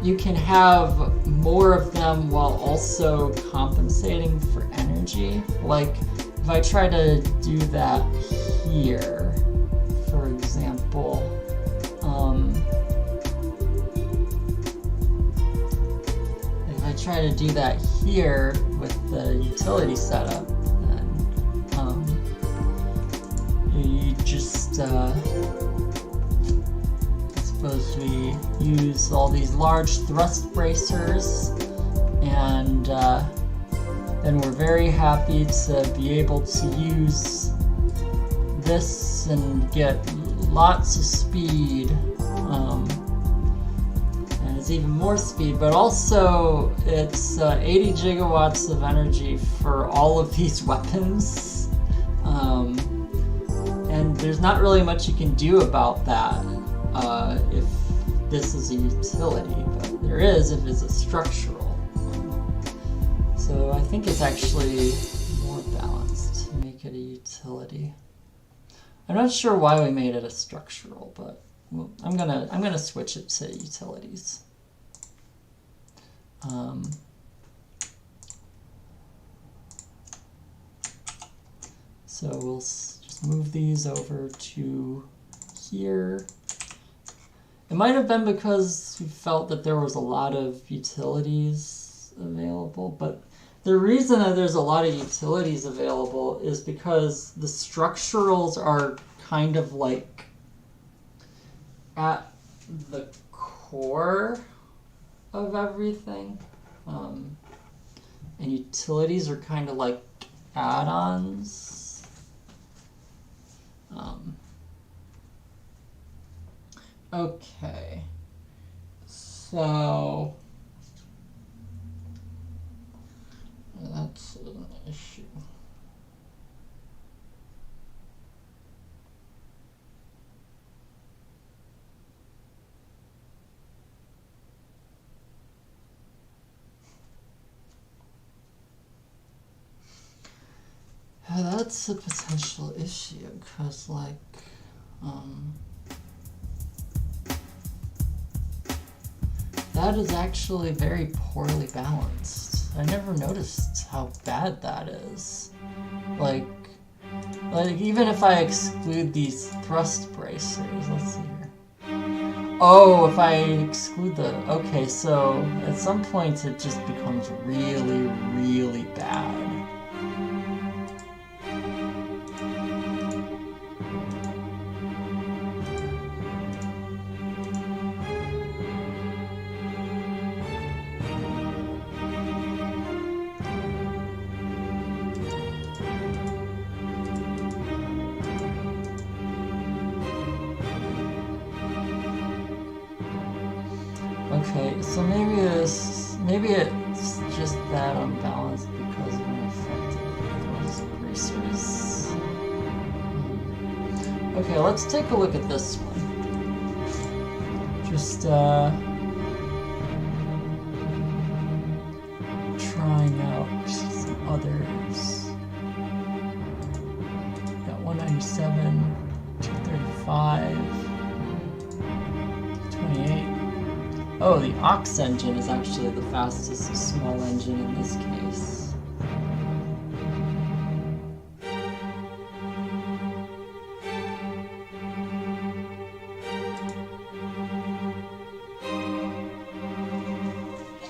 you can have more of them while also compensating for energy. Like if I try to do that here, for example, if I try to do that here with the utility setup, then you just suppose we use all these large thrust bracers, and then we're very happy to be able to use this and get lots of speed, and it's even more speed, but also it's 80 gigawatts of energy for all of these weapons, and there's not really much you can do about that if this is a utility, but there is if it's a structural. So I think it's actually more balanced to make it a utility. I'm not sure why we made it a structural, but I'm gonna switch it to utilities. So we'll just move these over to here. It might have been because we felt that there was a lot of utilities available, but the reason that there's a lot of utilities available is because the structurals are kind of like at the core of everything. And utilities are kind of like add-ons. Okay, so that's an issue. That's a potential issue, because like, that is actually very poorly balanced. I never noticed how bad that is. Like even if I exclude these thrust bracers, let's see here. Oh, if I exclude the, okay, so at some points it just becomes really, really bad. Okay, so maybe it's just that unbalanced because of an effect of those bracers. Okay, let's take a look at this one. Just trying out some others. Got 197, 235, 28. Oh, the Ox engine is actually the fastest small engine in this case.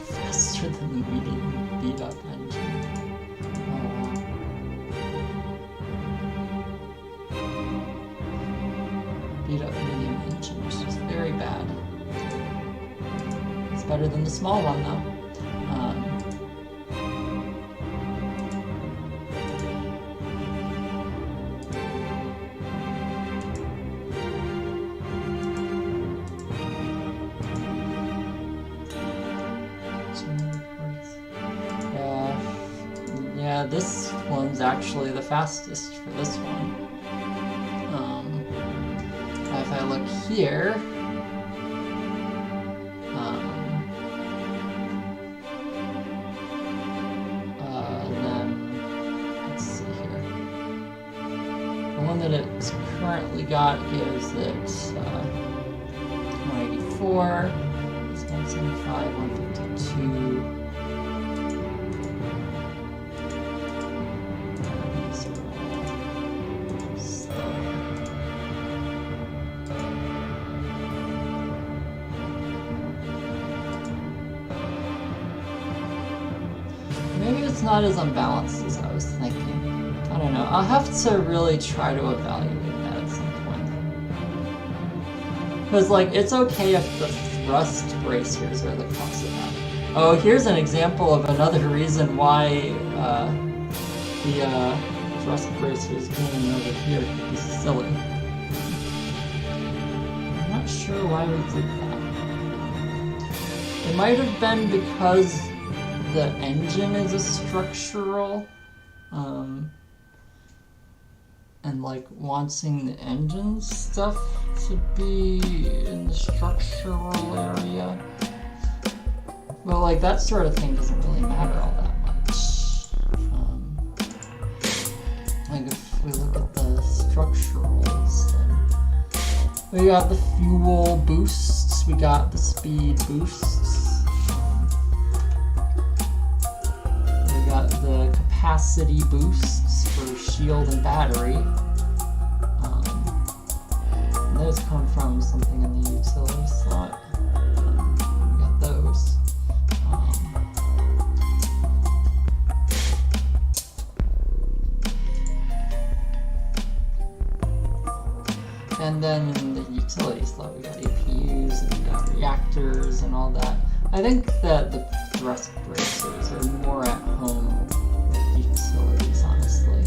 Faster than the medium beat-up engine. Oh, wow. Beat-up medium engine, which is very bad. Better than the small one, though. Yeah, this one's actually the fastest for this one. If I look here, that it's currently got gives it 184, it's 175, 152. These are all slow. Maybe it's not as unbalanced as I was thinking. I don't know. I'll have to really try to evaluate that at some point. Because, like, it's okay if the thrust bracers are the cause of that. Oh, here's an example of another reason why the thrust bracers being over here could be silly. I'm not sure why we did that. It might have been because the engine is a structural, and like wanting the engine stuff to be in the structural area. But like that sort of thing doesn't really matter all that much. Like if we look at the structurals, then we got the fuel boosts, we got the speed boosts, we got the capacity boosts for shield and battery. those come from something in the utility slot. We got those. And then in the utility slot, we got APUs and we got reactors and all that. I think that the thrust bracers are more at home with utilities, honestly.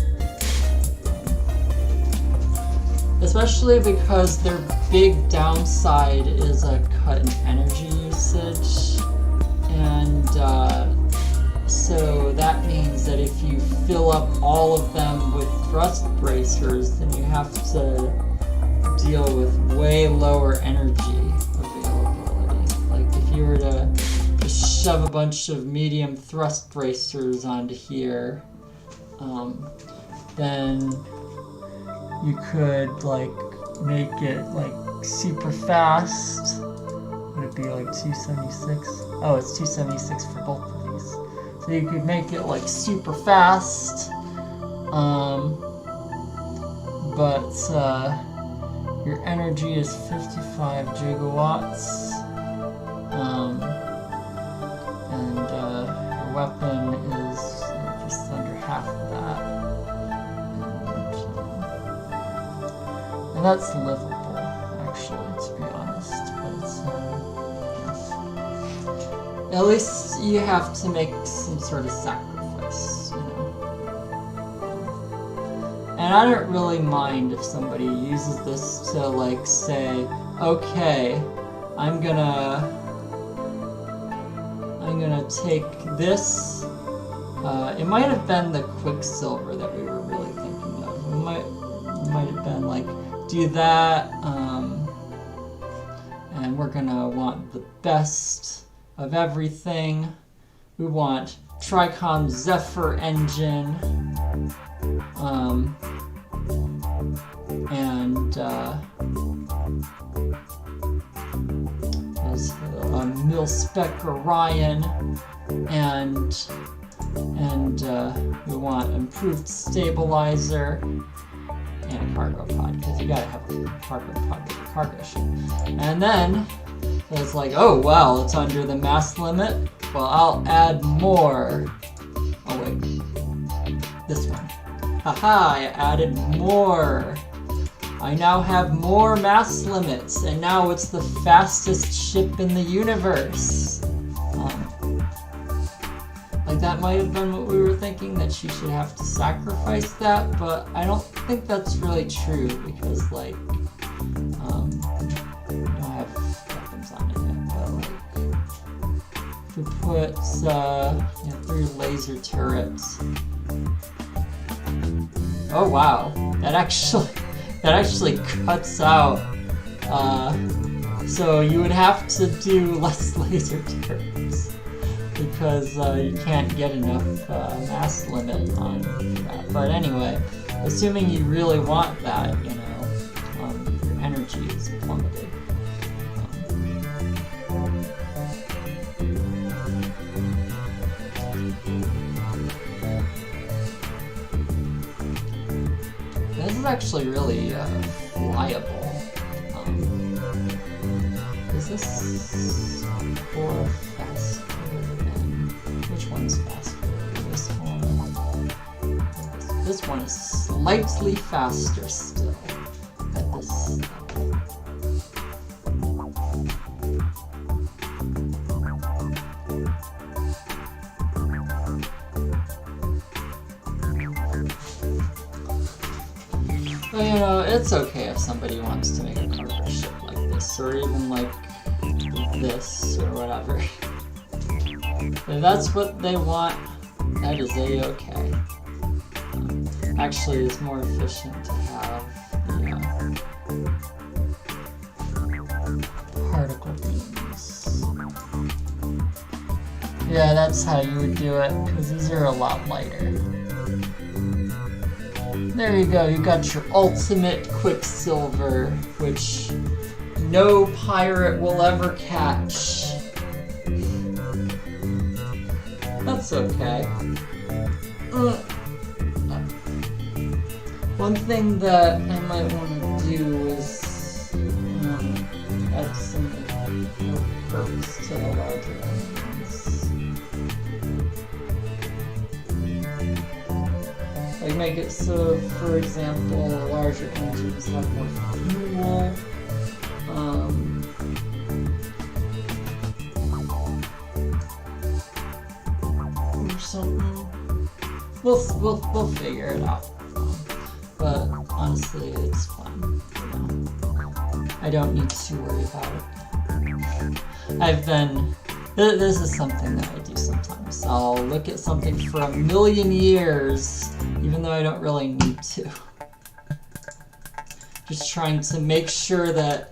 Especially because their big downside is a cut in energy usage. And so that means that if you fill up all of them with thrust bracers, then you have to deal with way lower energy availability. Like if you were to just shove a bunch of medium thrust bracers onto here, then you could like make it like super fast. Would it be like 276? Oh, it's 276 for both of these. So you could make it like super fast, but your energy is 55 gigawatts, and your weapon is just under half of that. And that's livable, actually, to be honest. But at least you have to make some sort of sacrifice, you know. And I don't really mind if somebody uses this to like say, okay, I'm gonna take this. It might have been the Quicksilver that we were really thinking of. It might have been like, do that, and we're gonna want the best of everything. We want Tricom Zephyr engine, and there's Mil-Spec Orion, and we want improved stabilizer and a cargo pod, because you gotta have a cargo pod with a cargo ship. And then it's like, oh wow, it's under the mass limit. Well, I'll add more. Oh wait, this one. Haha, I added more. I now have more mass limits, and now it's the fastest ship in the universe. Like that might have been what we were thinking, that she should have to sacrifice that, but I don't think that's really true, because like, we don't have weapons on it yet, but like, if we put 3 laser turrets. Oh wow, that actually cuts out, so you would have to do less laser turrets, because you can't get enough mass limit on that. But anyway, assuming you really want that, you know, your energy is plummeted. This is actually really flyable. Is this or faster than... Which one's faster? This one? This one is slightly faster still at this level. But you know, it's okay if somebody wants to make a cargo ship like this, or even like this, or whatever. If that's what they want, that is a-okay. Actually, it's more efficient to have particle beams. Yeah, that's how you would do it, because these are a lot lighter. There you go, you got your ultimate Quicksilver, which no pirate will ever catch. That's okay. One thing that I might want to do is engines to the larger engines. Like make it so, for example, larger engines have more fuel. Or something. We'll figure it out. But honestly, it's fun. You know? I don't need to worry about it. This is something that I do sometimes. I'll look at something for a million years, even though I don't really need to. Just trying to make sure that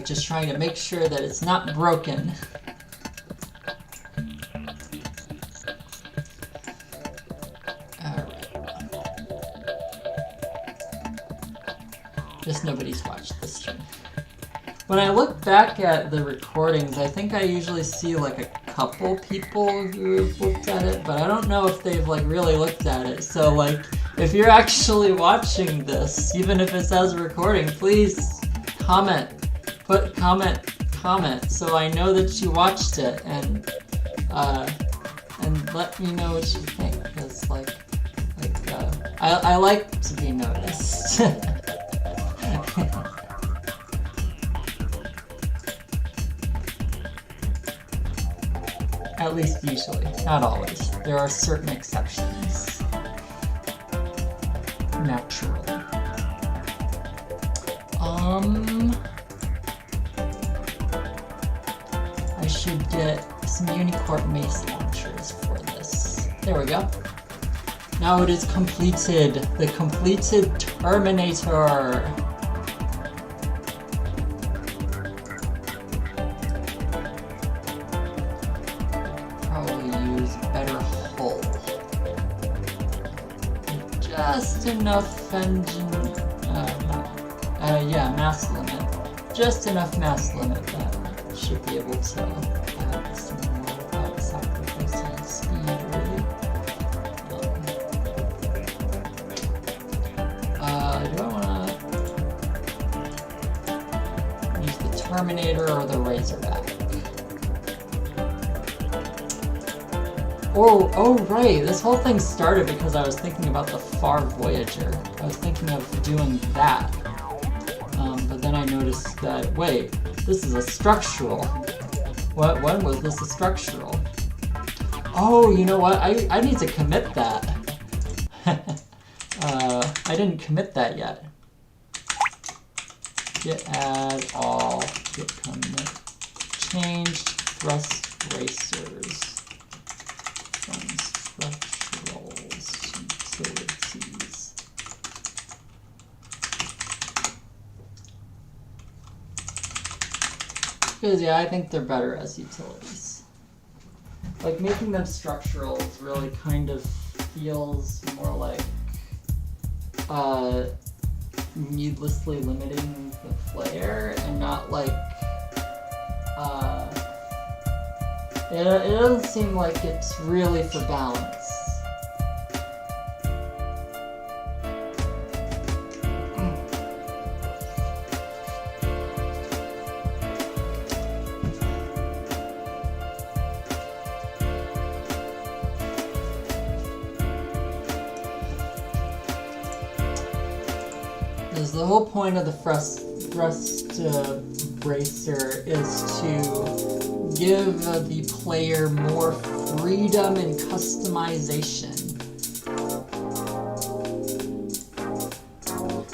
just trying to make sure that it's not broken. Just nobody's watched this stream. When I look back at the recordings, I think I usually see like a couple people who have looked at it, but I don't know if they've like really looked at it. So like, if you're actually watching this, even if it says recording, please comment. Put comment, so I know that you watched it, and let me know what you think, because I like to be noticed. At least usually, not always. There are certain exceptions. Naturally. I should get some Unicorp mace launchers for this. There we go. Now it is completed. The completed Terminator. Probably use better hull. Just enough engine. Mass limit. Just enough mass limit that should be able to have some more without sacrificing speed, really. Do I want to use the Terminator or the Razorback? Oh right, this whole thing started because I was thinking about the Far Voyager. I was thinking of doing that. But then I noticed that, wait, this is a structural. When was this a structural? Oh, you know what? I need to commit that. I didn't commit that yet. Git add all, git commit. Changed thrust bracers from structurals to utilities. Because yeah, I think they're better as utilities. Like making them structurals really kind of feels more like needlessly limiting the player and not like it doesn't seem like it's really for balance. The whole point of the thrust bracer is to give the player more freedom and customization.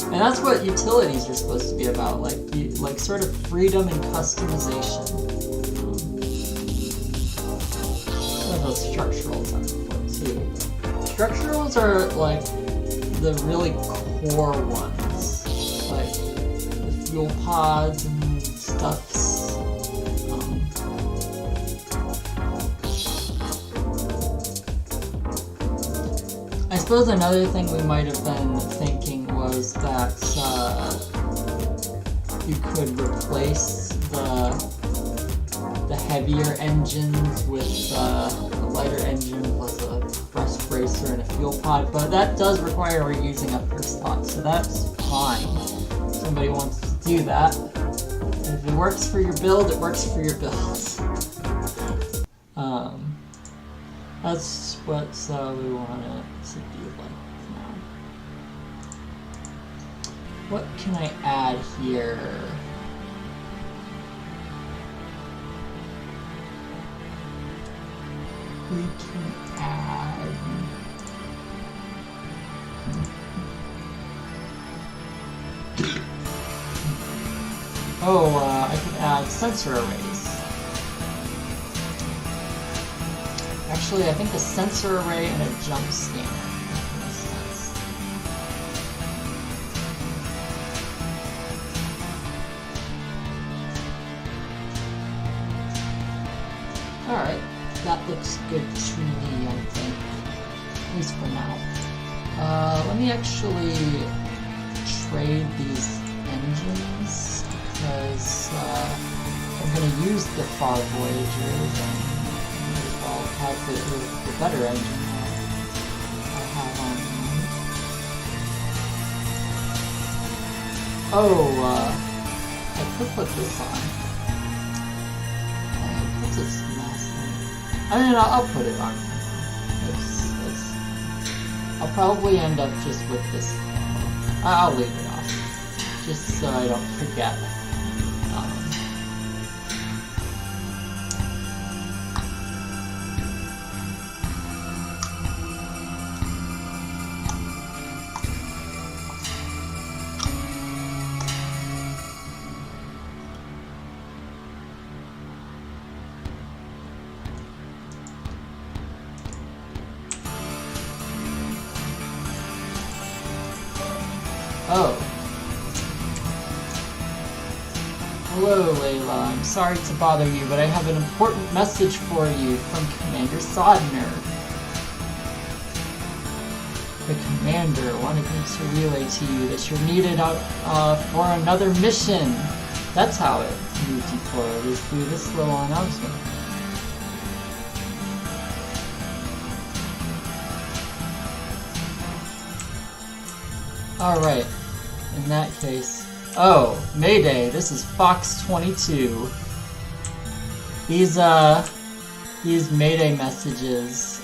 And that's what utilities are supposed to be about, like sort of freedom and customization. What are those structurals are for too? Structurals are like the really core ones. Like the fuel pods and stuffs. I suppose another thing we might have been thinking was that you could replace the heavier engines with the lighter engine plus a thrust bracer and a fuel pod, but that does require reusing up your slot, so that's fine. If somebody wants to do that. If it works for your build, it works for your build. That's what we want it to be like now. What can I add here? We can add... I can add sensor arrays. Actually, I think a sensor array and a jump scanner makes sense. Alright, that looks good to me, I think. At least for now. Let me actually trade these engines, because I'm going to use the Fog Voyagers, and I'll have the better engine I have on me. I could put this on. What's this last one? I mean, I'll put it on. I'll probably end up just with this. I'll leave it off, just so I don't forget. Hello, Layla. I'm sorry to bother you, but I have an important message for you from Commander Sodner. The Commander wanted me to relay to you that you're needed out for another mission. That's how it moved you forward, is through this little announcement. Alright, in that case... Oh, Mayday, this is Fox 22. These Mayday messages,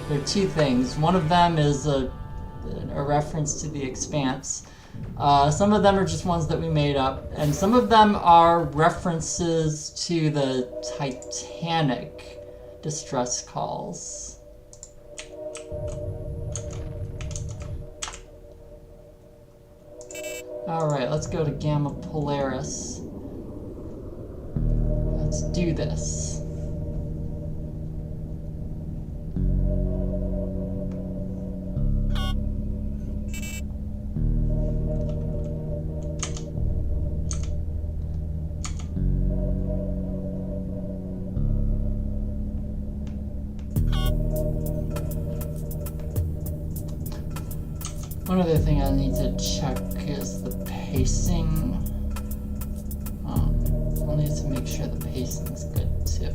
they're two things. One of them is a reference to the Expanse. Some of them are just ones that we made up, and some of them are references to the Titanic distress calls. Alright, let's go to Gamma Polaris. Let's do this. One other thing I need to check is the pacing. I'll need to make sure the pacing's good too.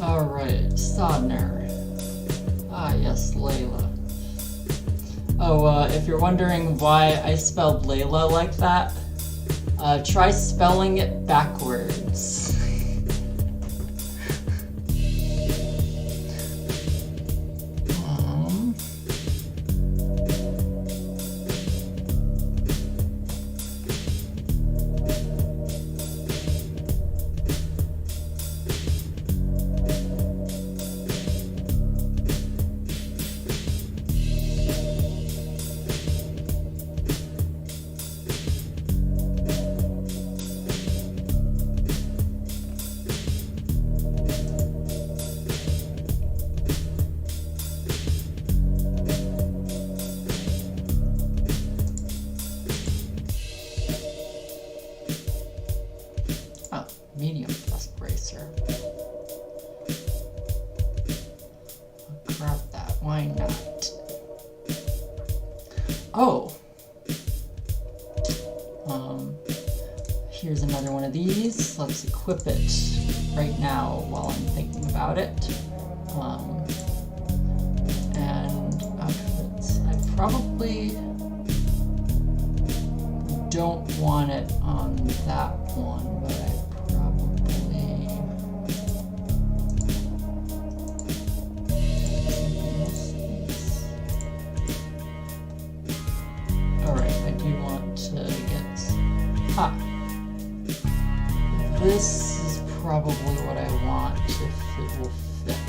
Alright, Sodner. Ah, yes, Layla. Oh, if you're wondering why I spelled Layla like that, try spelling it backwards. medium thrust bracer. I'll grab that. Why not? Oh! Here's another one of these. Let's equip it right now while I'm thinking about it. And outfits. I probably don't want it on that one, but I probably... Alright, I do want to get... This is probably what I want if it will fit.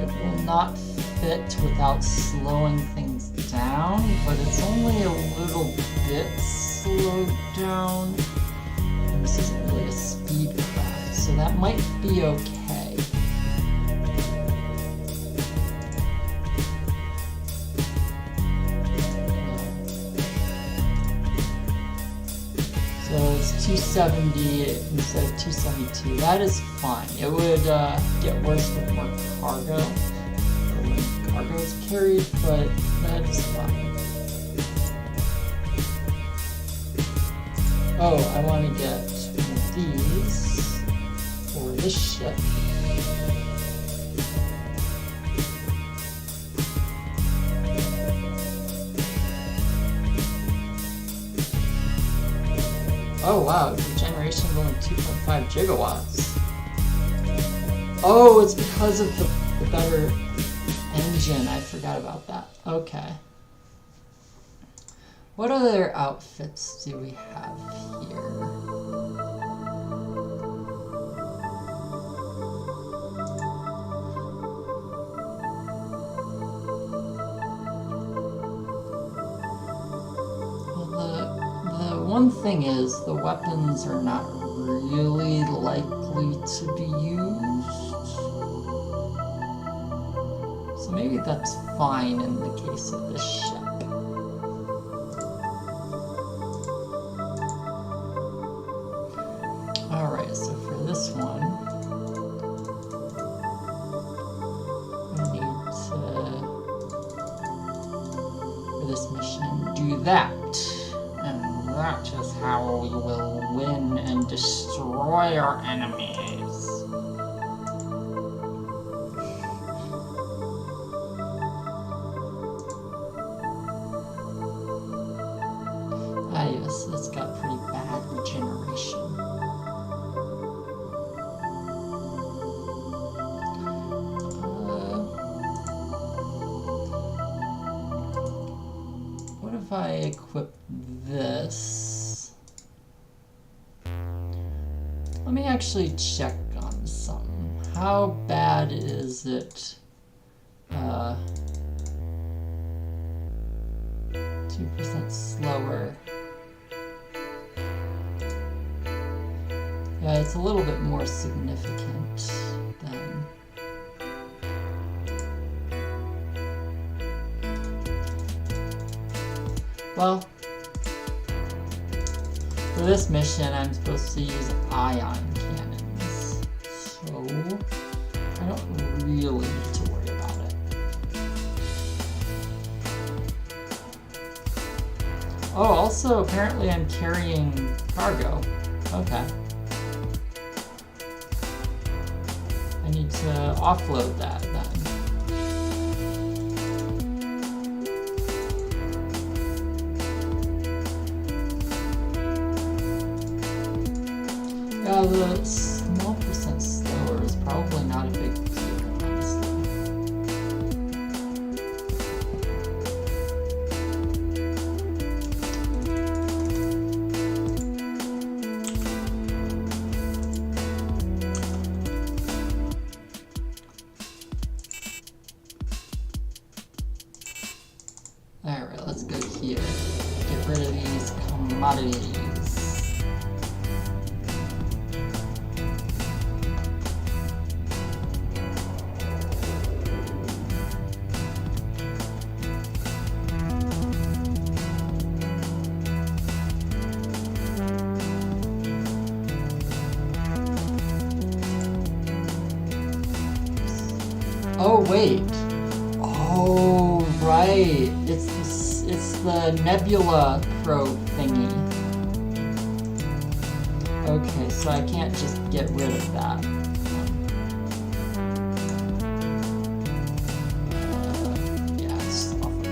It will not fit without slowing things down, but it's only a little bit slowed down. And this isn't really a speed craft, so that might be okay. So it's 270 instead of 272. That is fine. It would get worse with more cargo, or when cargo is carried, but that is fine. Oh, I want to get one of these for this ship. Oh wow, regeneration of only 2.5 gigawatts. Oh, it's because of the better engine. I forgot about that. Okay. What other outfits do we have here? One thing is, the weapons are not really likely to be used. So maybe that's fine in the case of this ship. Alright, so for this one, I need to, for this mission, do that. That is how we will win and destroy our enemies. Ah yes, it's got pretty bad regeneration. What if I equip this? Let me actually check on something. How bad is it? 2% slower. Yeah, it's a little bit more significant than... Well, for this mission, I'm supposed to use ion cannons, so I don't really need to worry about it. Oh, also, apparently I'm carrying cargo. Okay. I need to offload that then. Yeah, the small percent slower is probably not a big deal, honestly. Alright, let's go here. Get rid of these commodities. Oh wait. Oh right. It's the nebula probe thingy. Okay, so I can't just get rid of that. Yeah, it's off of me.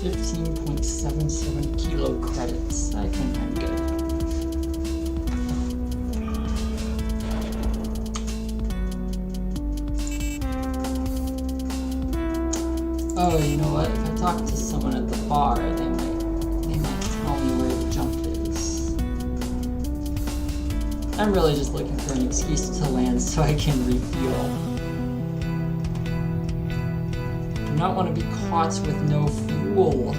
15.77 kilo credits. I think I'm good. Oh, you know what? If I talk to someone at the bar, they might tell me where the jump is. I'm really just looking for an excuse to land so I can refuel. Do not want to be caught with no fuel.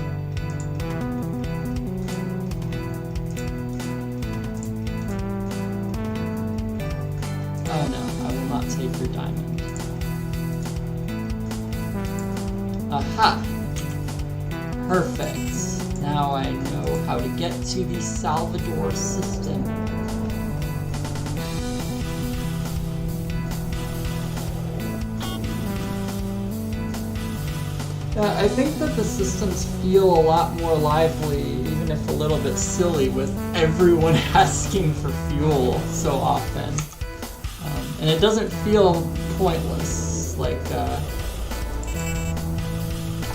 Oh no, I will not take your diamond. Aha! Perfect. Now I know how to get to the Salvador system. I think that the systems feel a lot more lively, even if a little bit silly, with everyone asking for fuel so often. And it doesn't feel pointless. Like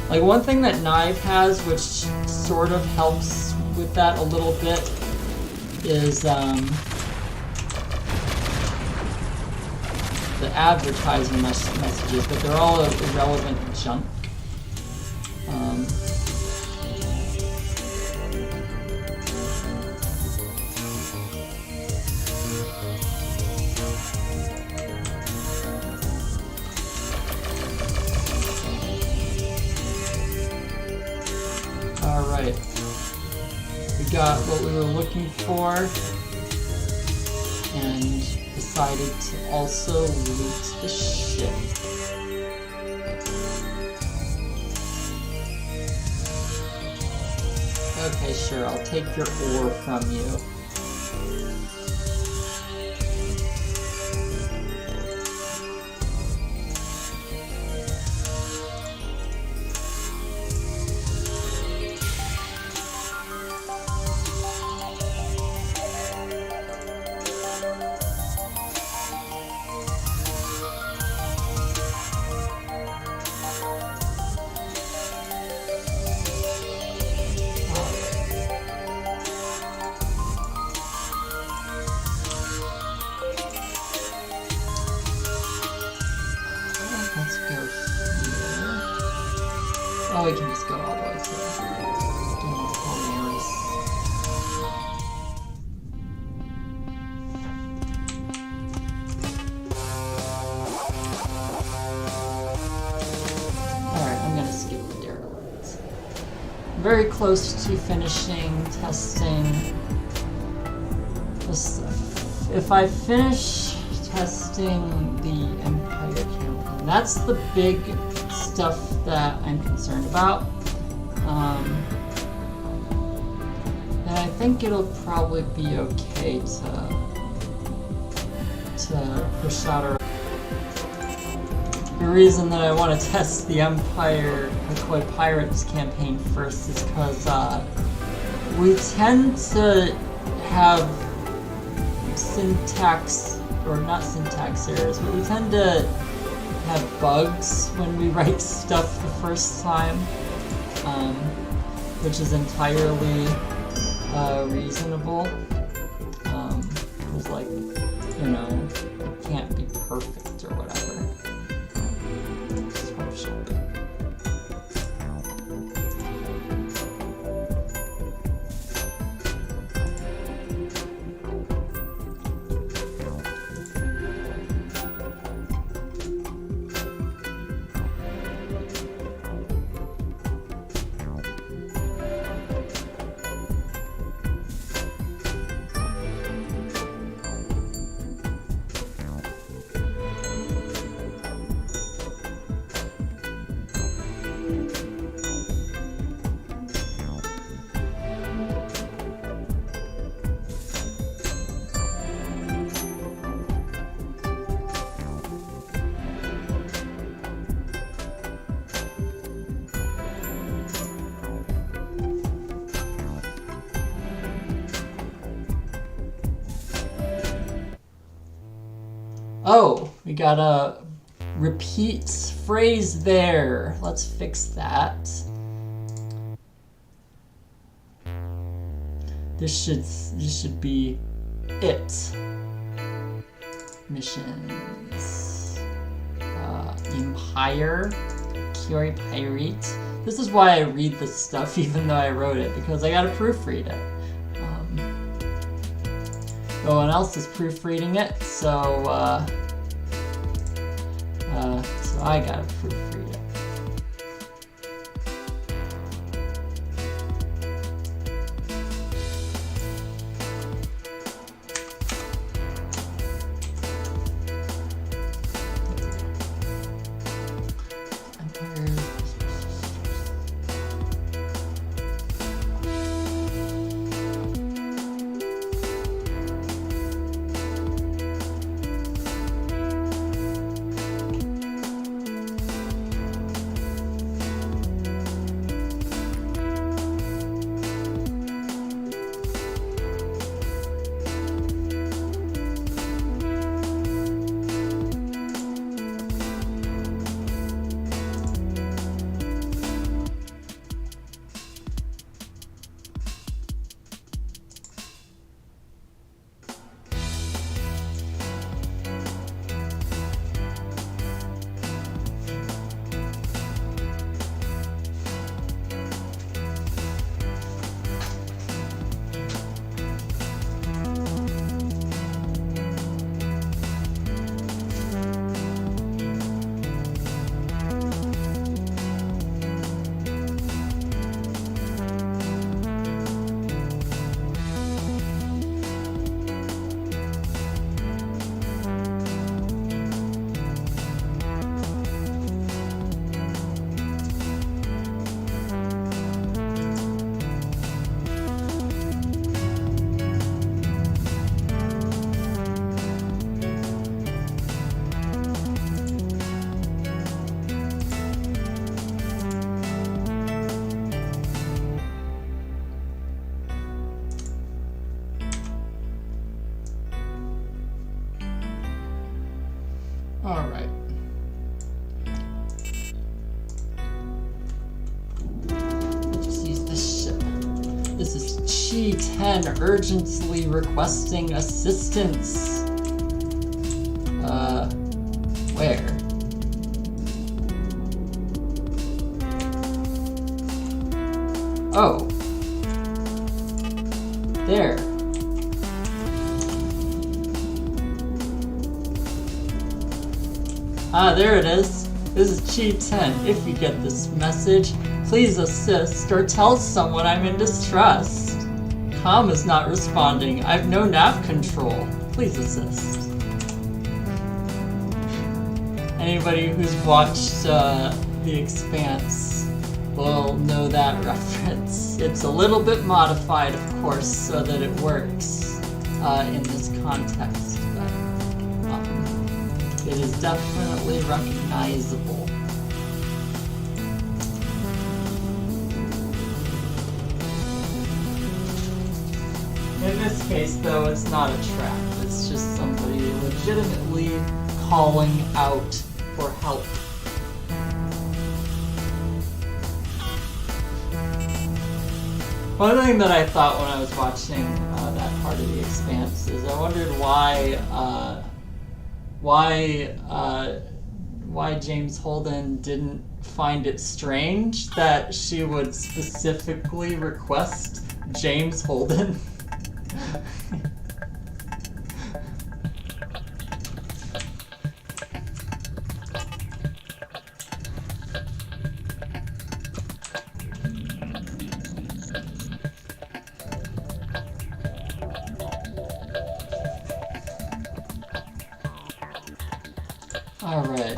one thing that Knive has, which sort of helps with that a little bit, is the advertising messages, but they're all irrelevant junk. Alright. We got what we were looking for, and decided to also loot the ship. Okay, sure, I'll take your ore from you. Let's go here. Oh, we can just go all the way to Polaris. Alright, I'm gonna skip the derelict. Very close to finishing testing this stuff. If I finish testing the Empire campaign, that's the big stuff that I'm concerned about. And I think it'll probably be okay to push out a... The reason that I want to test the Empire McCoy Pirates campaign first is because we tend to have syntax, or not syntax errors, but we tend to have bugs when we write stuff the first time, which is entirely reasonable. It's like, you know, it can't be perfect or whatever. Oh, we got a repeat phrase there. Let's fix that. This should be it. Missions. Empire. Kiori Pirate. This is why I read this stuff even though I wrote it, because I gotta proofread it. No one else is proofreading it, so I gotta proofread it. Alright. Just use this ship. This is Chi 10 urgently requesting assistance. Where? Oh. There. Ah, there it is. This is Chi 10. If you get this message, please assist or tell someone I'm in distress. Com is not responding. I've no nav control. Please assist. Anybody who's watched The Expanse will know that reference. It's a little bit modified, of course, so that it works in this context. But, it is definitely recognizable. In this case, though, it's not a trap. It's just somebody legitimately calling out for help. One thing that I thought when I was watching that part of The Expanse is I wondered why James Holden didn't find it strange that she would specifically request James Holden. All right.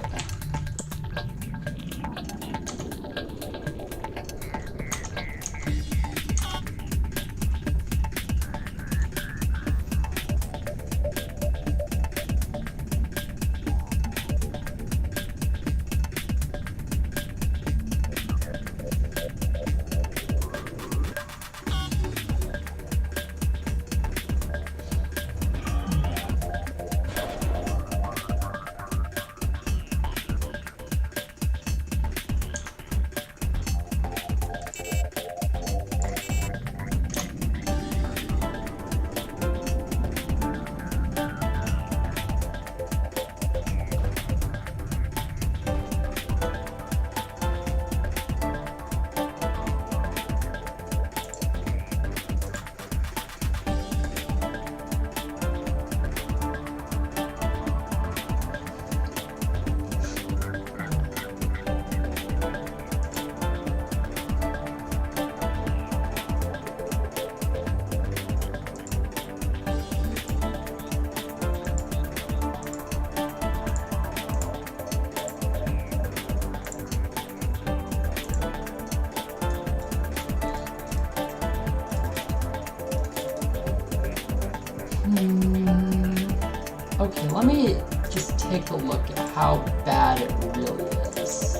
let me just take a look at how bad it really is.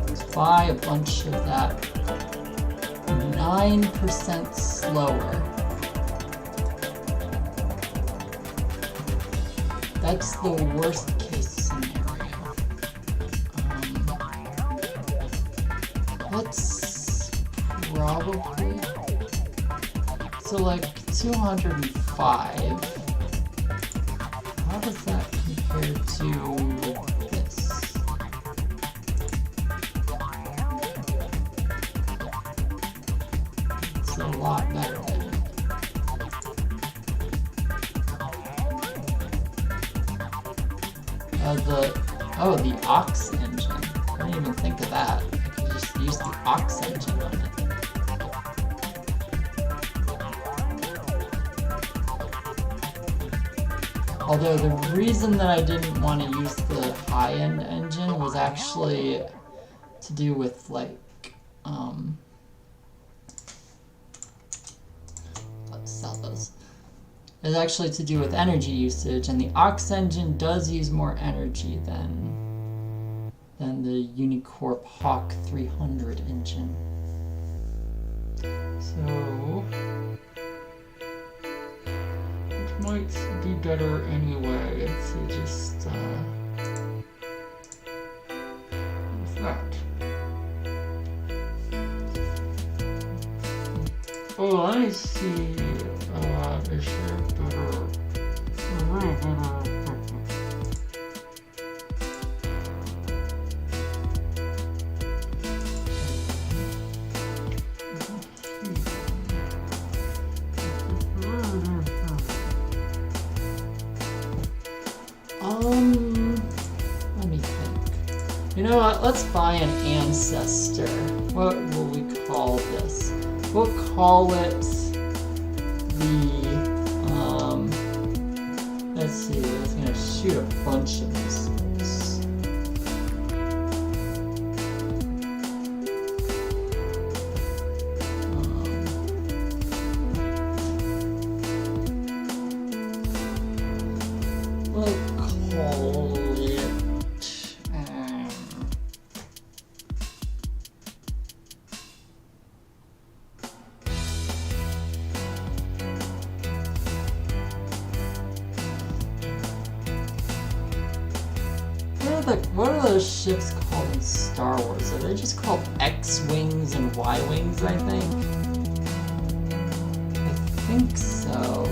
Let's buy a bunch of that 9% slower. That's the worst case scenario. Let's probably... So like 205. How does that compare to this? It's a lot better than it. The aux engine. I didn't even think of that. I could just use the aux engine on it. Although the reason that I didn't want to use the high-end engine was actually to do with like, let's sell those. It's actually to do with energy usage, and the aux engine does use more energy than the Unicorp Hawk 300 engine. So it might be better anyway to just use that. Oh, let me see. Is there better? Let me think. You know what? Let's buy an ancestor. What will we call this? We'll call it the, let's see, it's gonna shoot a bunch of missiles. We'll call it, what are those ships called in Star Wars? Are they just called X-Wings and Y-Wings, I think? I think so.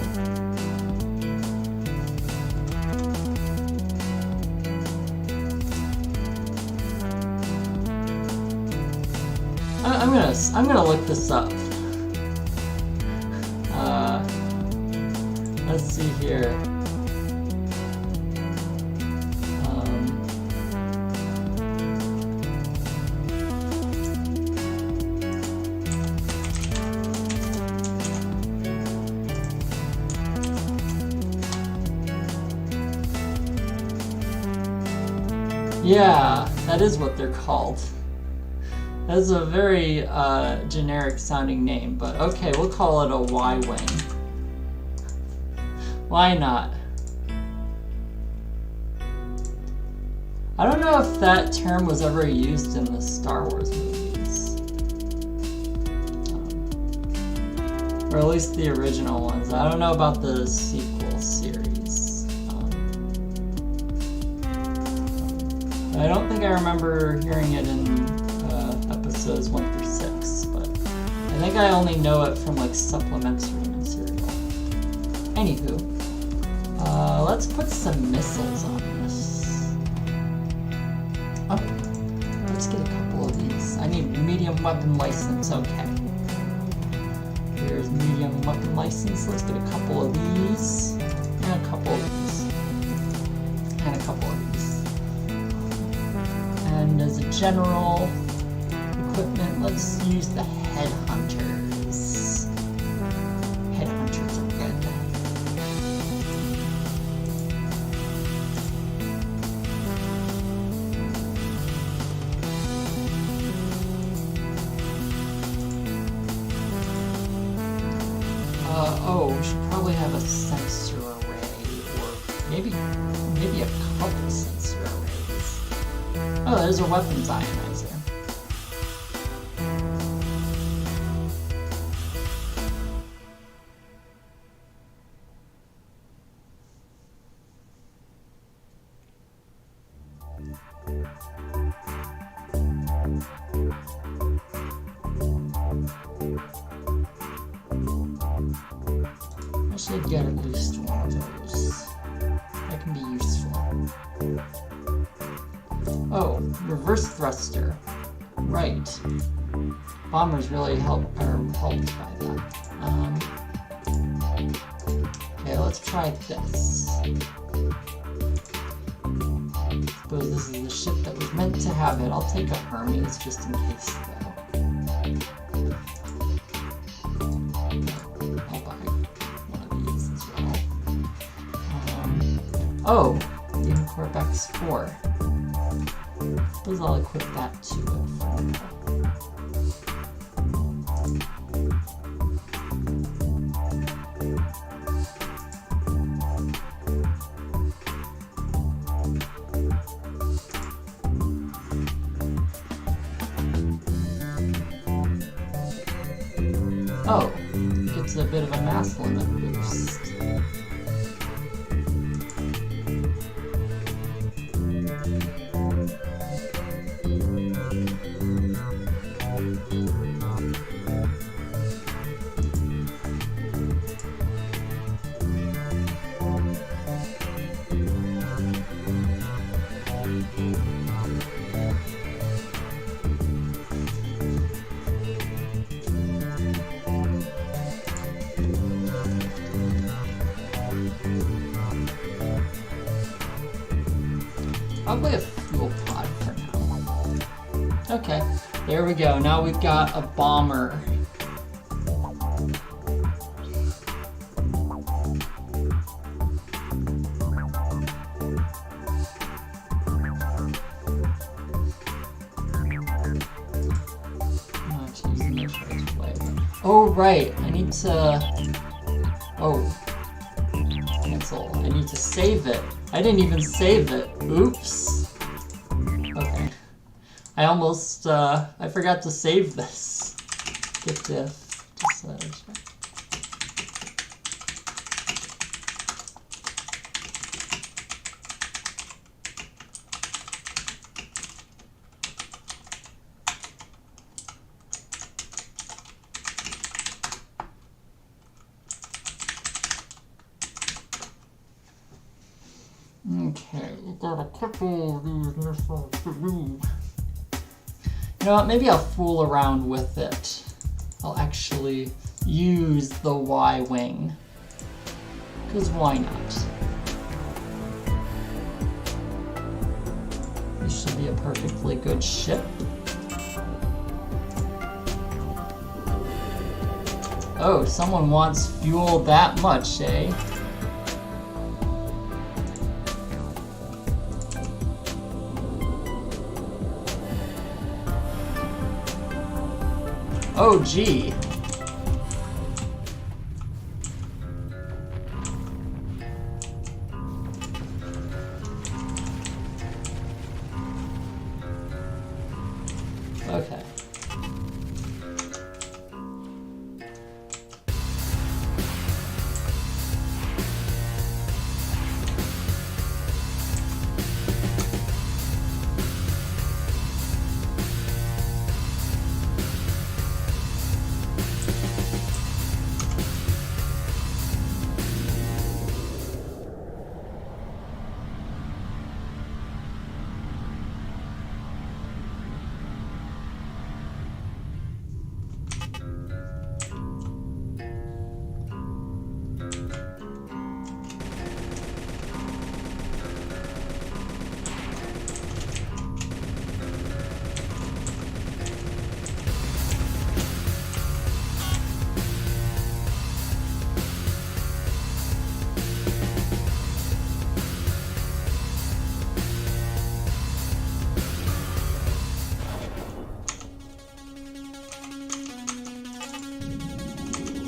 I'm gonna look this up. Let's see here. Yeah, that is what they're called. That's a very generic sounding name, but okay, we'll call it a Y-Wing. Why not? I don't know if that term was ever used in the Star Wars movies. Or at least the original ones. I don't know about the sequel series. I don't think I remember hearing it in episodes 1 through 6, but I think I only know it from like supplementary material. Anywho, let's put some missiles on this. Oh, let's get a couple of these. I need medium weapon license, okay. Here's medium weapon license. Let's get a couple of these, and a couple of these, and a couple of these. And as a general equipment, let's use the headhunters. Headhunters are good. Oh, we should probably have a sensor array, or maybe Oh, there's a weapons ionizer. I should get at least one of those. That can be useful. Oh, reverse thruster. Right. Bombers really helped by that. Okay, let's try this. Suppose this is the ship that was meant to have it. I'll take a Hermes just in case, though. I'll buy one of these as well. Oh, the Unicorp X4. Suppose I'll equip that to it for now. Oh, gets a bit of a mass limit boost. Probably a fuel pod for now. Okay, there we go. Now we've got a bomber. Oh, right. I need to... Oh. Cancel. I need to save it. I didn't even save it. Oops. Okay. I almost, I forgot to save this. Get diff. Just, okay, we've got a couple of these missiles to do. You know what, maybe I'll fool around with it. I'll actually use the Y-Wing. Because why not? This should be a perfectly good ship. Oh, someone wants fuel that much, eh? Oh, gee. Okay.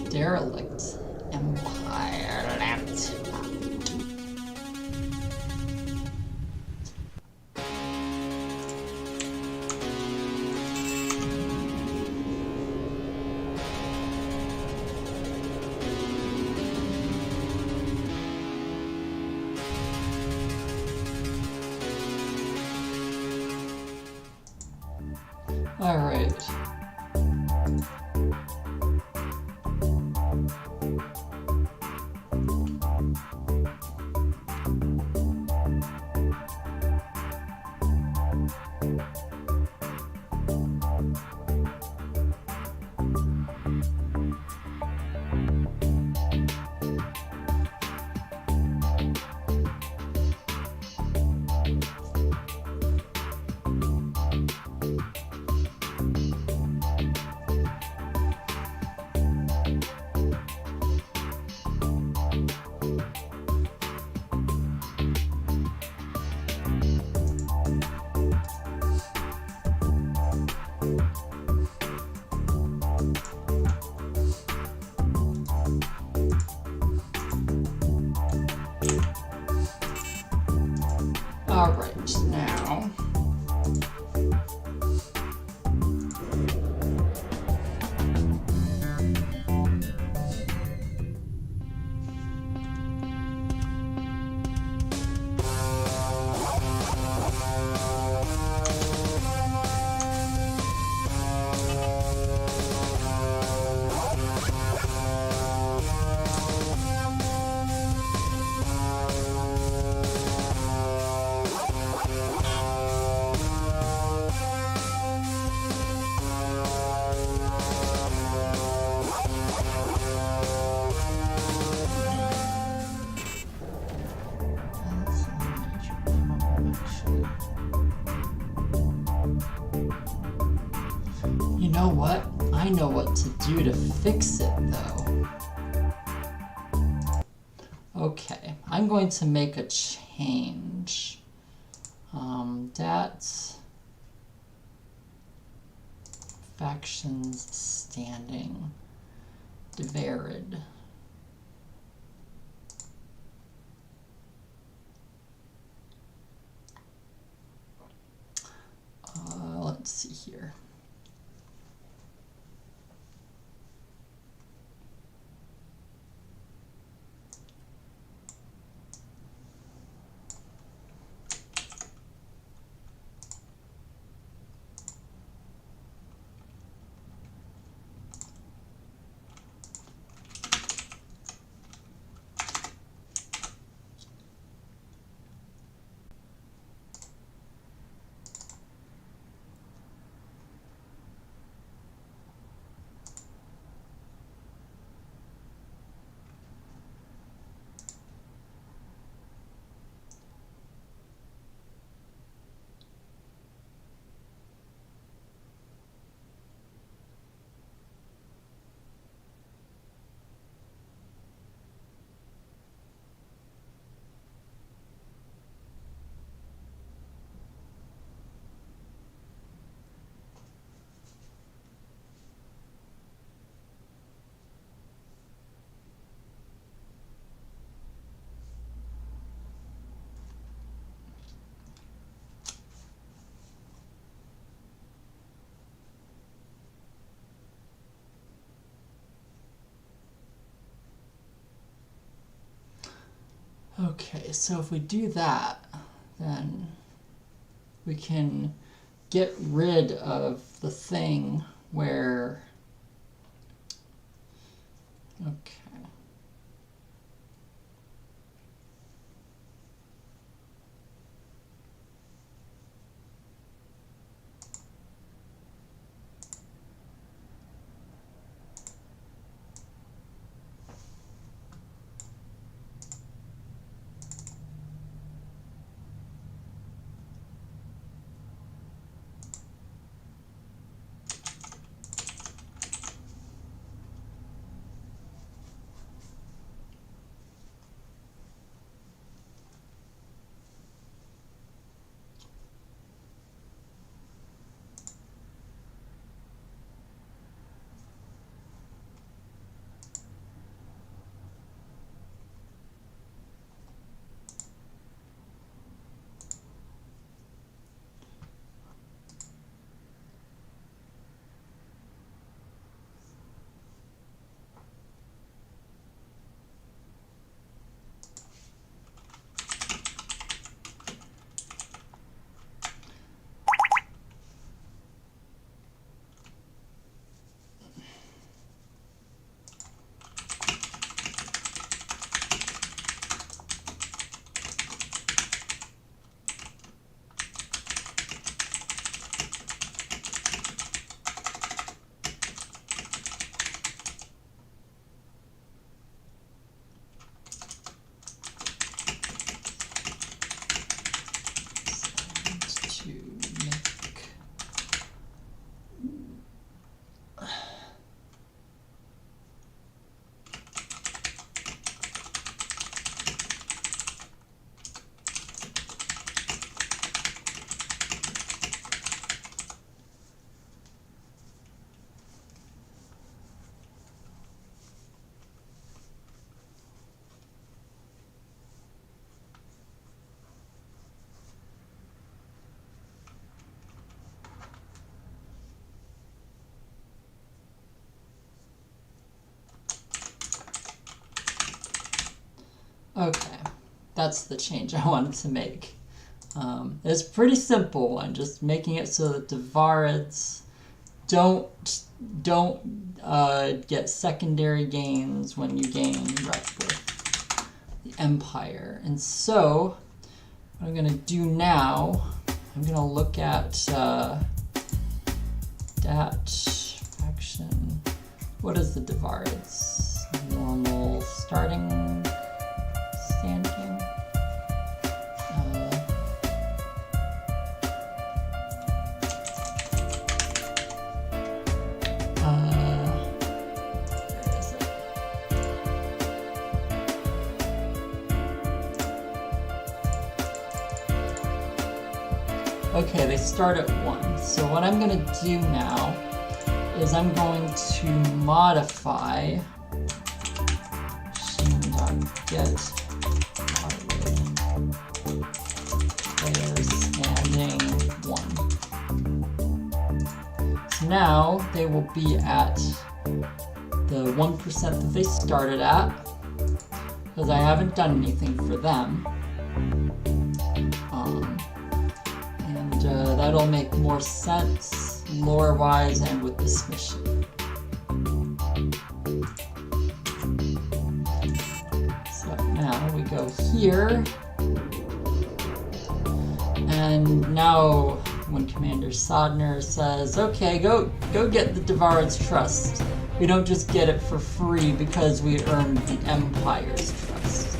Derelict Empire laptop. All right. All right, now that's a major problem, actually. You know what? I know what to do to fix it, though. Okay, I'm going to make a change. That's factions standing divided. Let's see here. Okay, so if we do that, then we can get rid of the thing where, okay. Okay, that's the change I wanted to make. It's a pretty simple one, just making it so that the Varids don't get secondary gains when you gain rep with the Empire. And so what I'm gonna do now, I'm gonna look at dat faction. What is the Divarids? Normal starting standing. Where is it? Okay, they start at 1. So what I'm going to do now is I'm going to modify machine.get player standing 1. So now they will be at the 1% that they started at, because I haven't done anything for them. That'll make more sense lore-wise and with this mission. So now we go here, and now when Commander Sodner says, okay, go get the Divarid's trust, we don't just get it for free because we earned the Empire's trust.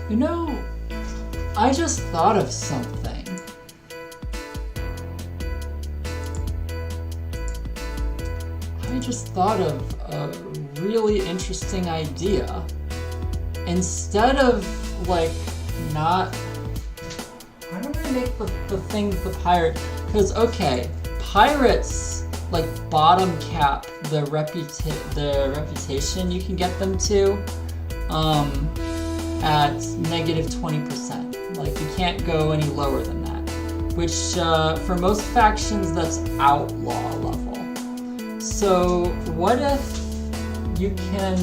You know, I just thought of something. I just thought of a really interesting idea. Instead of, like, not... Why don't I make the thing with the pirate? Because, okay, pirates, like, bottom cap the reputation you can get them to. At negative 20%. Like, you can't go any lower than that. Which, for most factions, that's outlaw level. So, what if you can't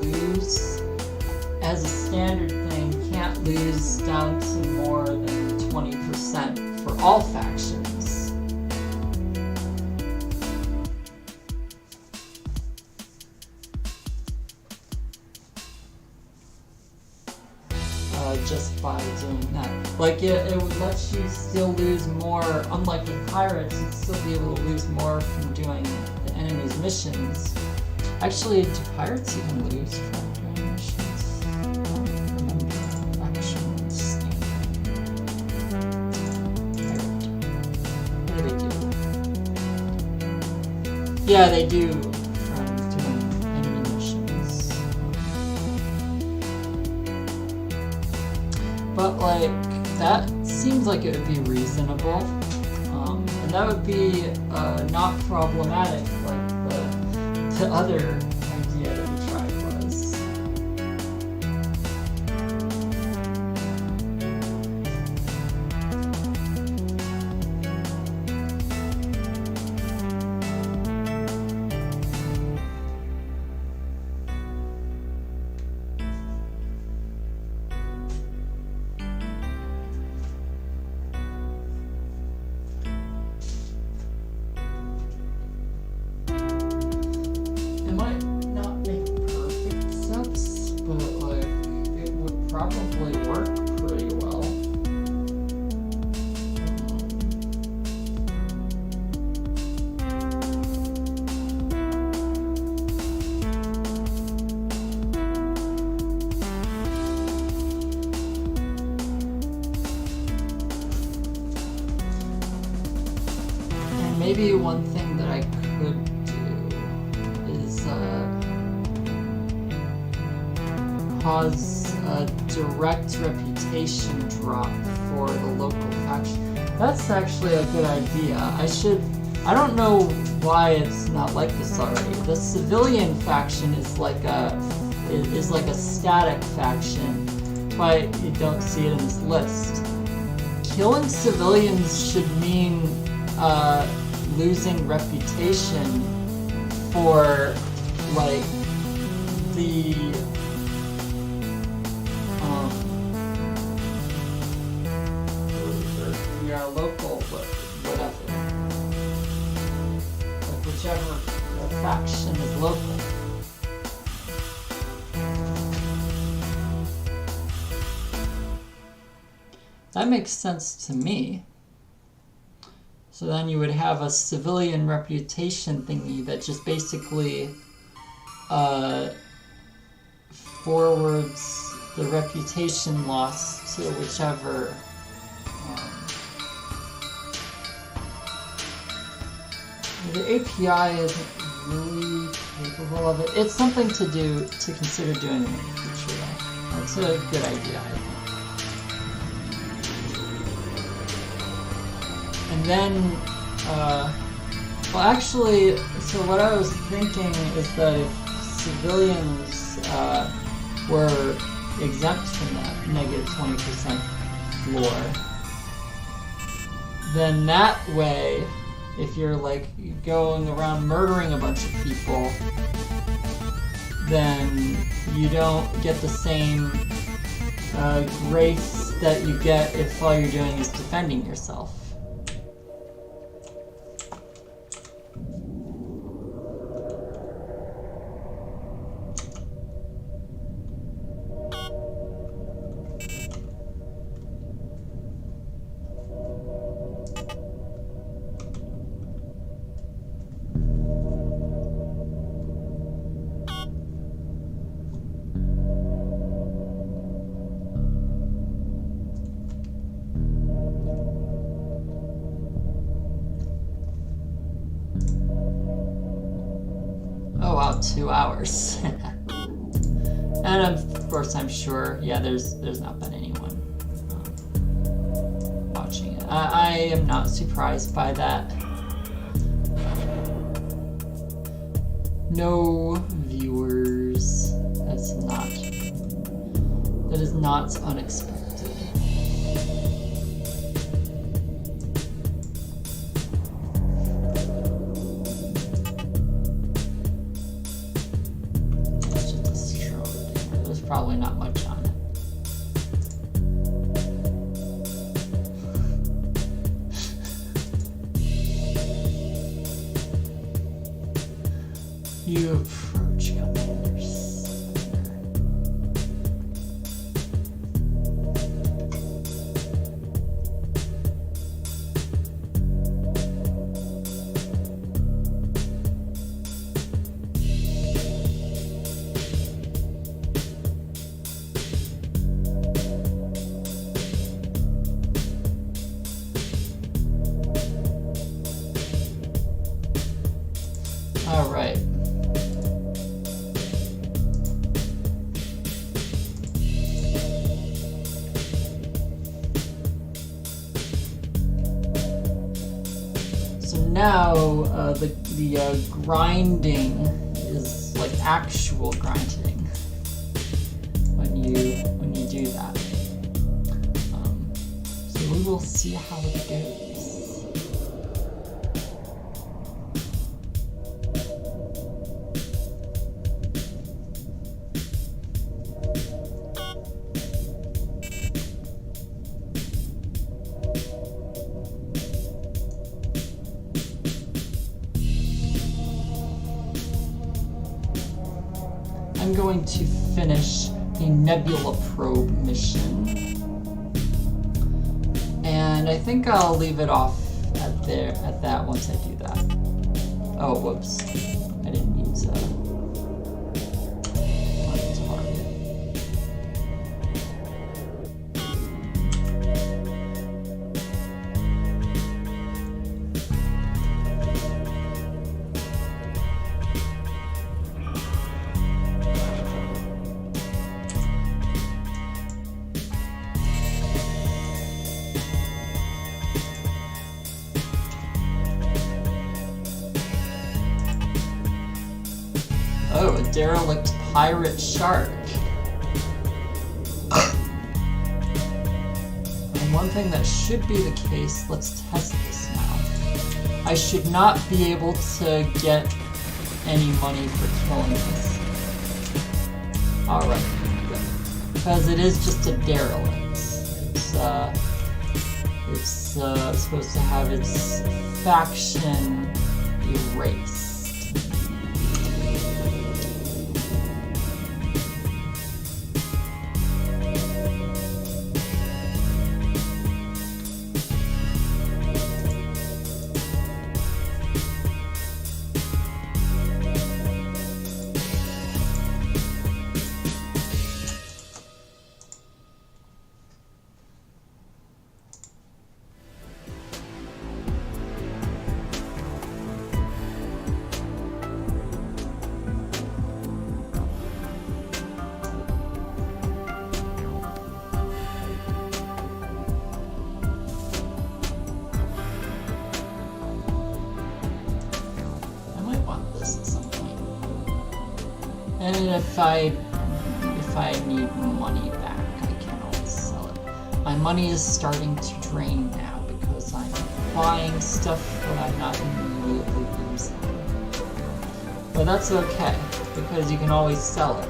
lose as a standard thing, can't lose down to more than 20% for all factions? Just by doing that. Like, it would let you still lose more, unlike with pirates, you'd still be able to lose more from doing the enemy's missions. Actually, do pirates even lose from doing missions? I don't remember. Action standing. Pirate. What do they do? Yeah, they do from doing enemy missions. But, like, that seems like it would be reasonable, and that would be not problematic like the other idea that we tried was. maybe one thing that I could do is cause a direct reputation drop for the local faction. That's actually a good idea. I don't know why it's not like this already. The civilian faction is like a static faction. That's why you don't see it in this list. Killing civilians should mean losing reputation for like the local whatever, like whichever faction is local. That makes sense to me. So then you would have a civilian reputation thingy that just basically forwards the reputation loss to whichever the API isn't really capable of it. It's something to consider doing in the future though. That's a good idea, I think. And then, well actually, so what I was thinking is that if civilians were exempt from that -20% floor, then that way, if you're like going around murdering a bunch of people, then you don't get the same grace that you get if all you're doing is defending yourself. Oh wow, 2 hours. And of course I'm sure, yeah, there's not been anyone watching it. I am not surprised by that. No viewers. That is not unexpected. Probably not much on it. You approach commanders. All right. So now the grinding is like actual grinding when you do that. So we will see how it goes. I'm going to finish the Nebula Probe mission, and I think I'll leave it off at that once I do that. Oh, whoops! I didn't mean to. Oh, a derelict pirate shark. And one thing that should be the case, let's test this now. I should not be able to get any money for killing this. Alright, good. Because it is just a derelict. It's supposed to have its faction erased. And if I need money back, I can always sell it. My money is starting to drain now because I'm buying stuff that I'm not immediately using. But that's okay, because you can always sell it.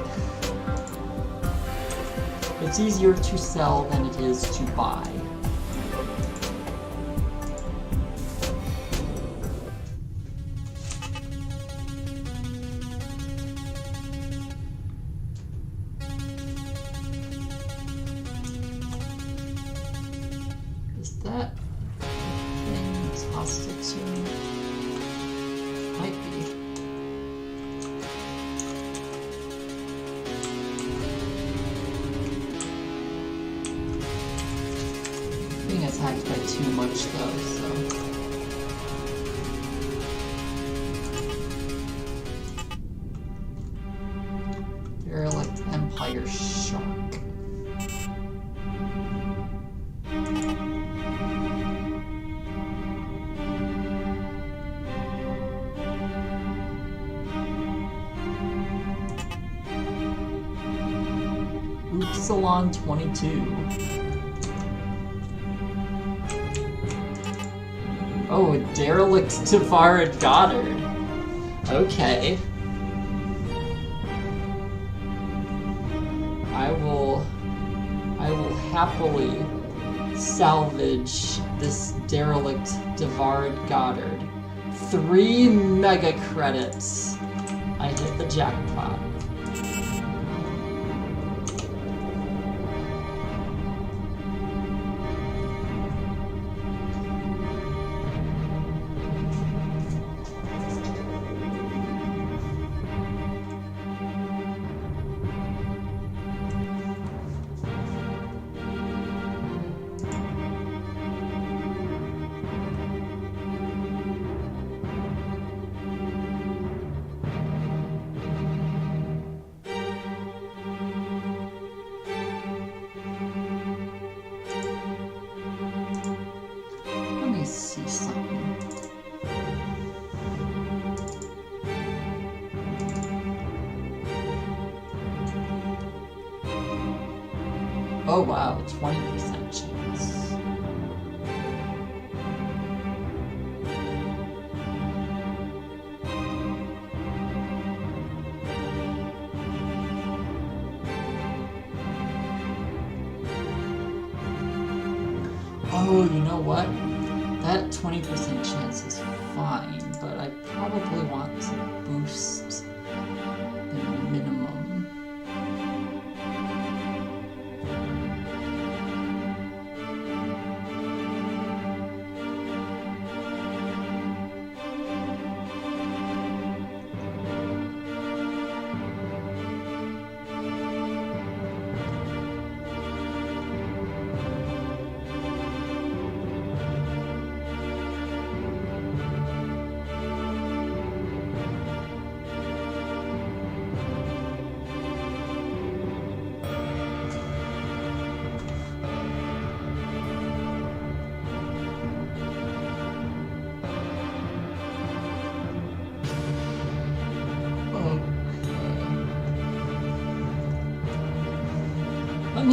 It's easier to sell than it is to buy. That thing is hostile to me. Might be. Being attacked by too much though, so. Derelict Empire Shark. Salon 22. Oh, a derelict Tavarid Goddard. Okay. I will happily salvage this derelict Tavarid Goddard. 3 mega credits. I hit the jackpot. Oh wow, 20% chance. Oh, you know what? That 20% chance is fine, but I probably want to boost the minimum.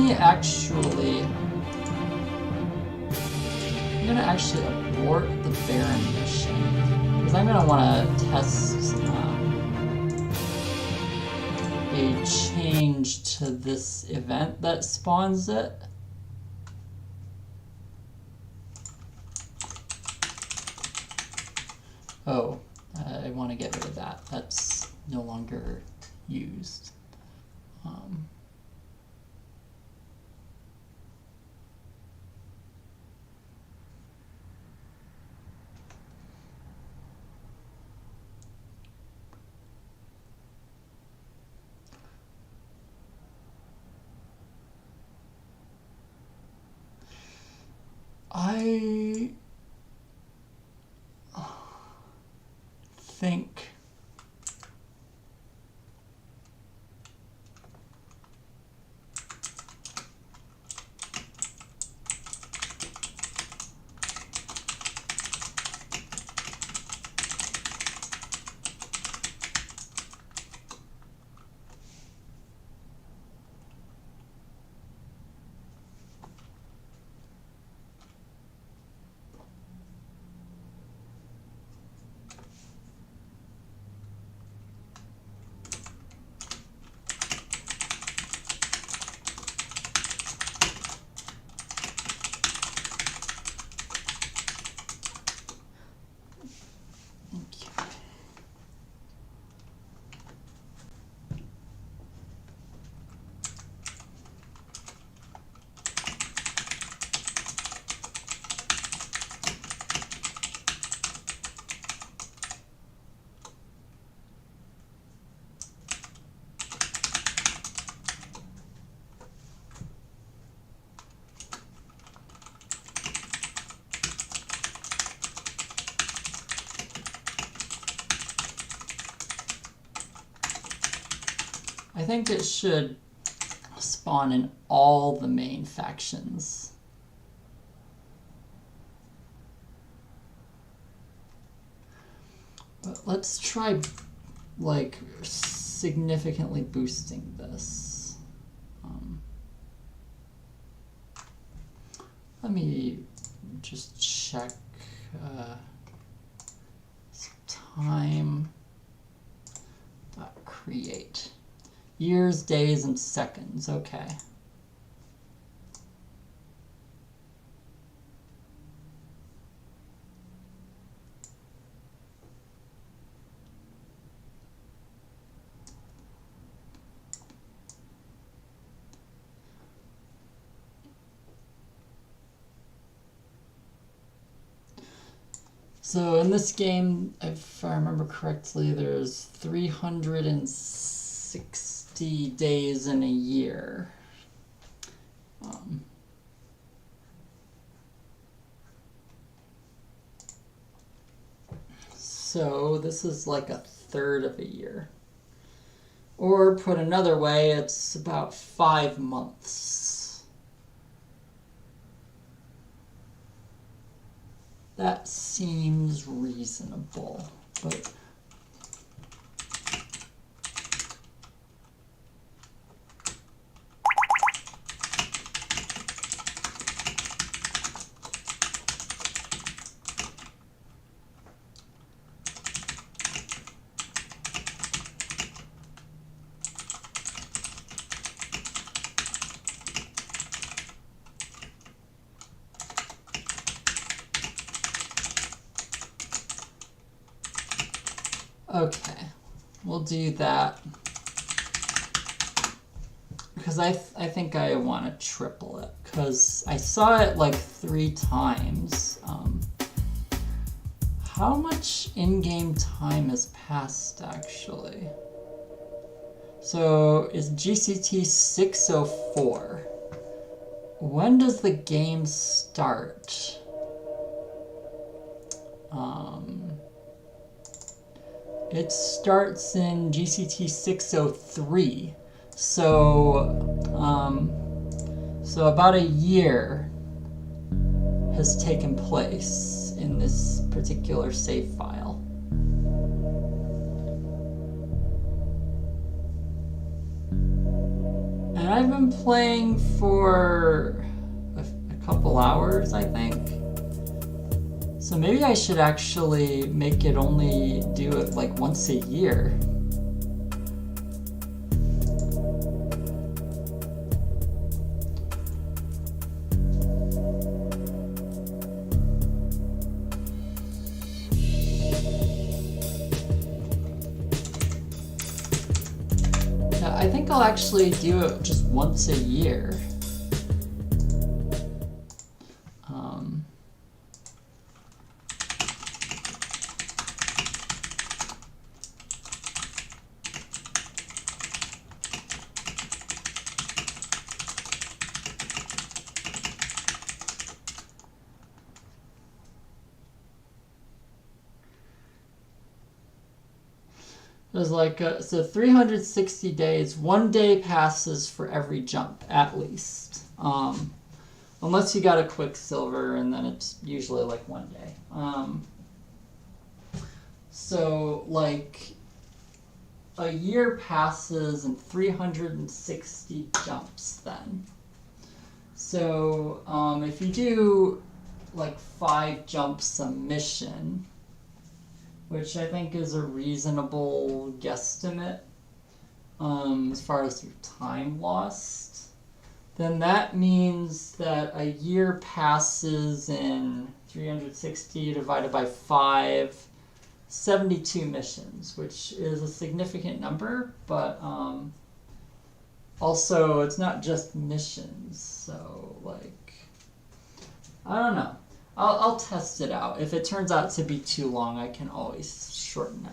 me actually... I'm gonna actually abort the Baron mission, because I'm gonna want to test a change to this event that spawns it. Oh, I want to get rid of that. That's no longer used. I think it should spawn in all the main factions. But let's try, like, significantly boosting this. Let me just check time. Create. Years, days, and seconds. Okay. So in this game, if I remember correctly, there's 360 days in a year. So this is like a third of a year. Or put another way, it's about 5 months. That seems reasonable, but okay, we'll do that. Because I think I want to triple it, because I saw it like 3 times. How much in-game time has passed, actually? So, it's GCT 604. When does the game start? It starts in GCT 603. So about a year has taken place in this particular save file. And I've been playing for a couple hours, I think. So maybe I should actually make it only do it like once a year. I think I'll actually do it just once a year. There's like, so 360 days, 1 day passes for every jump, at least. Unless you got a Quicksilver, and then it's usually like 1 day. So, like, a year passes in 360 jumps then. So, if you do, like, 5 jumps a mission, which I think is a reasonable guesstimate as far as your time lost, then that means that a year passes in 360 divided by 5, 72 missions, which is a significant number, but also it's not just missions, so like, I don't know. I'll test it out. If it turns out to be too long, I can always shorten it.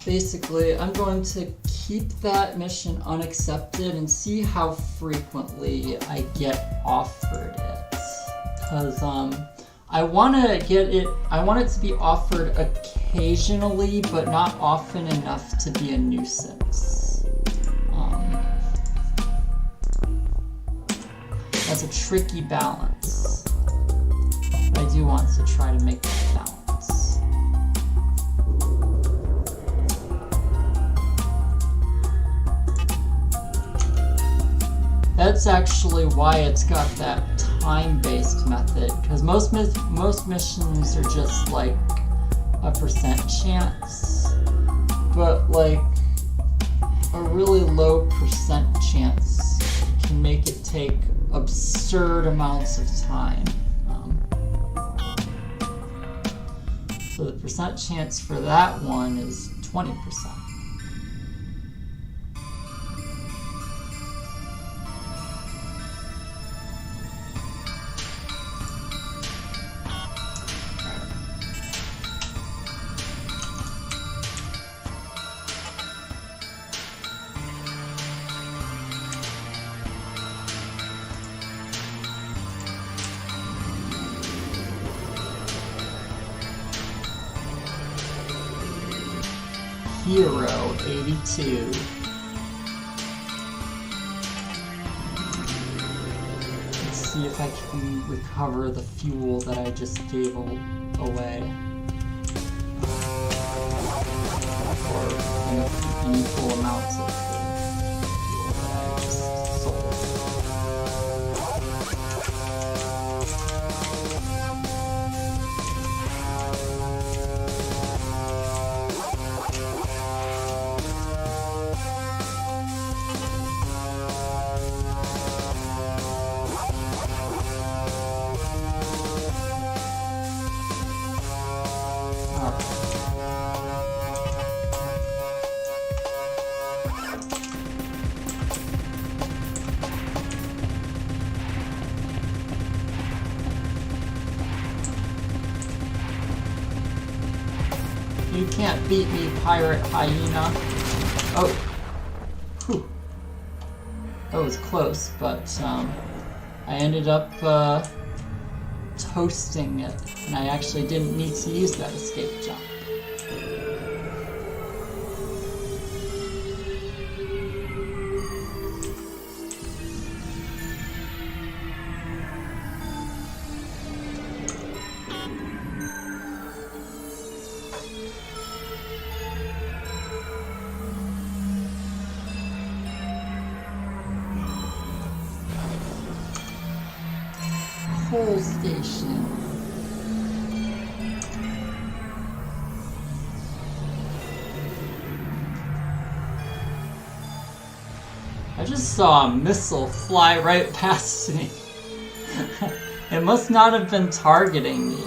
Basically, I'm going to keep that mission unaccepted and see how frequently I get offered it. Because I want to get it, I want it to be offered occasionally, but not often enough to be a nuisance. That's a tricky balance. I do want to try to make that balance. That's actually why it's got that time-based method, because most missions are just like a % chance, but like a really low % chance can make it take absurd amounts of time. So the % chance for that one is 20%. Hero 82. Let's see if I can recover the fuel that I just gave away. Or an equal amounts of the fuel that I just sold. You can't beat me, pirate hyena. Oh. Whew. That was close, but I ended up toasting it, and I actually didn't need to use that escape jump. Coal station. I just saw a missile fly right past me. It must not have been targeting me.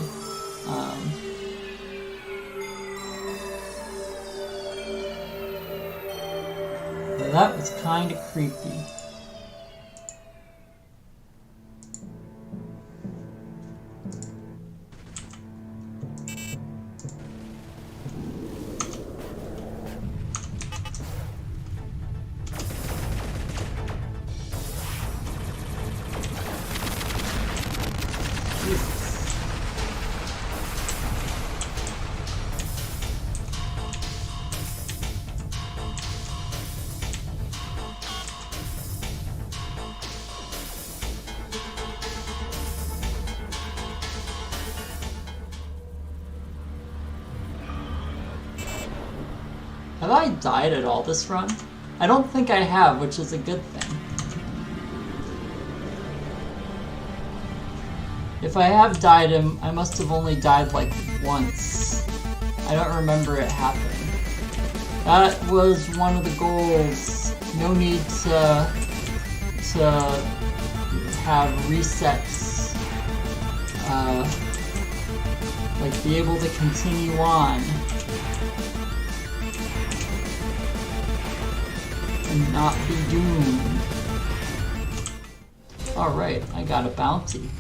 That was kind of creepy. Have I died at all this run? I don't think I have, which is a good thing. If I have died him, I must have only died like once. I don't remember it happening. That was one of the goals. No need to have resets. Like be able to continue on. And not be doomed. Alright, I got a bounty.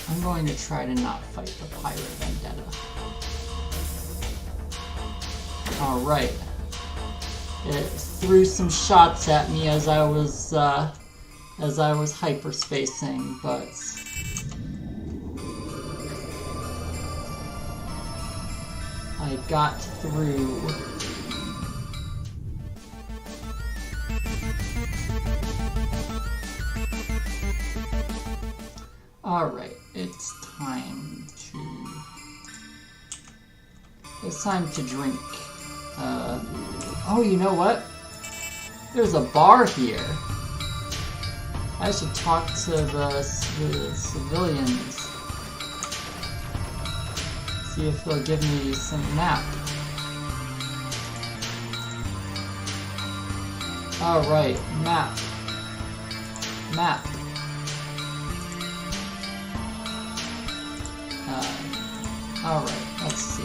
I'm going to try to not fight the pirate vendetta. Alright. It threw some shots at me as I was hyperspacing, but I got through. Alright, it's time to drink. Oh, you know what? There's a bar here. I should talk to the civilians. See if they'll give me some map. Alright, map. Map. Alright, let's see.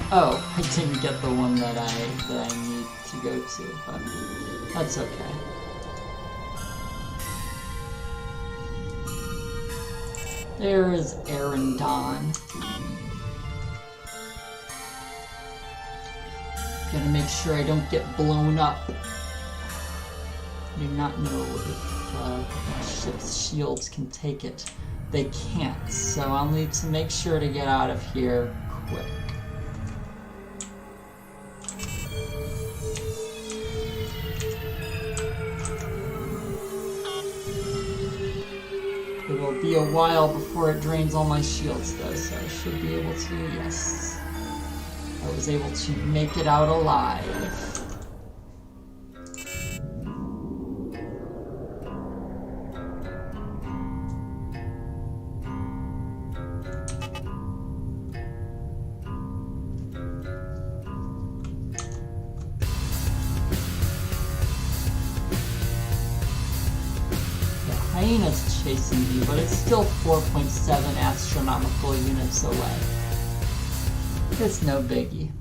Oh, I didn't get the one that I need to go to, but that's okay. There is Arendon. Gotta make sure I don't get blown up. I do not know if ship's shields can take it. They can't, so I'll need to make sure to get out of here quick. It'll be a while before it drains all my shields though, so I should be able to, yes. I was able to make it out alive. Hyena's chasing me, but it's still 4.7 astronomical units away. It's no biggie.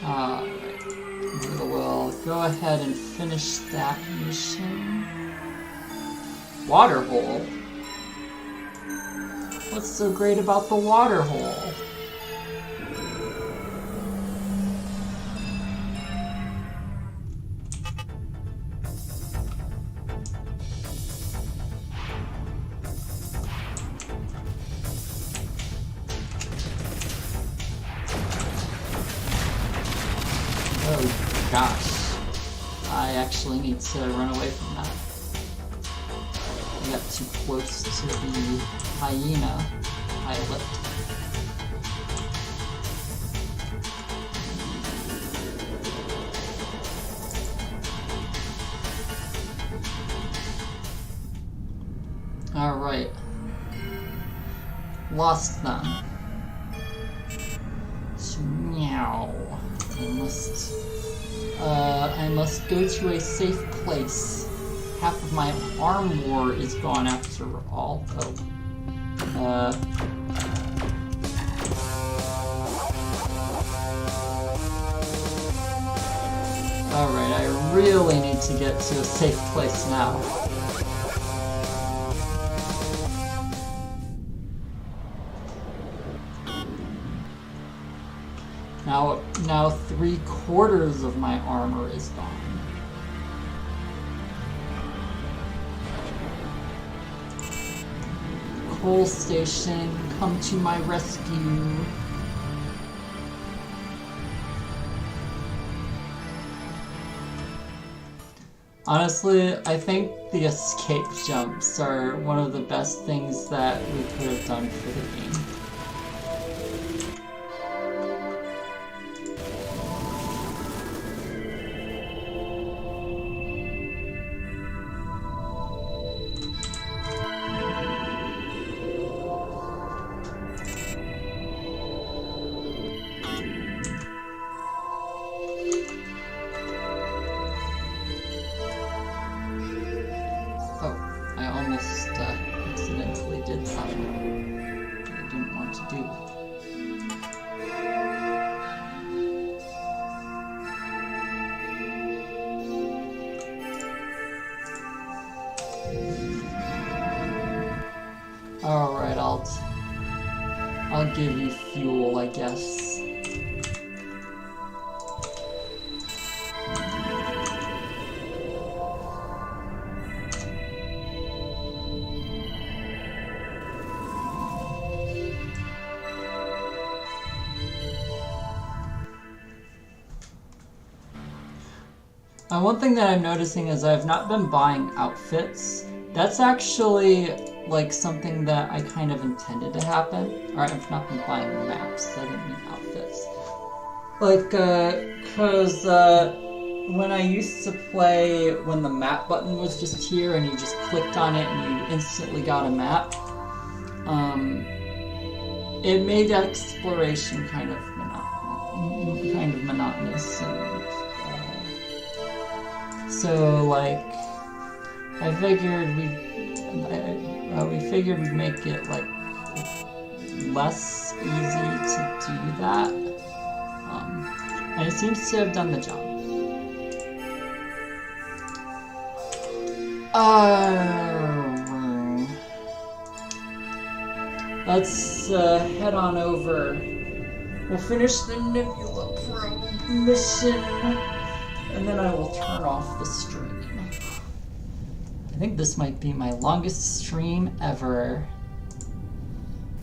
Alright. We'll go ahead and finish that mission. Water hole? What's so great about the water hole? Oh gosh, I actually need to run away from that. I got too close to the hyena pilot. Alright. Lost them. Meow. I must go to a safe place. Half of my armor is gone after all. Alright, I really need to get to a safe place now. Now 3/4 of my armor is gone. Coal station, come to my rescue. Honestly, I think the escape jumps are one of the best things that we could have done for the game. Accidentally did something I didn't want to do. Alright, I'll give you fuel, I guess. One thing that I'm noticing is I've not been buying outfits. That's actually like something that I kind of intended to happen. Alright, I've not been buying maps, I didn't mean outfits. Like, cause when I used to play when the map button was just here and you just clicked on it and you instantly got a map, it made exploration kind of monotonous. And, so, like, I figured we'd make it, like, less easy to do that. And it seems to have done the job. Let's head on over. We'll finish the Nebula Probe mission. And then I will turn off the stream. I think this might be my longest stream ever.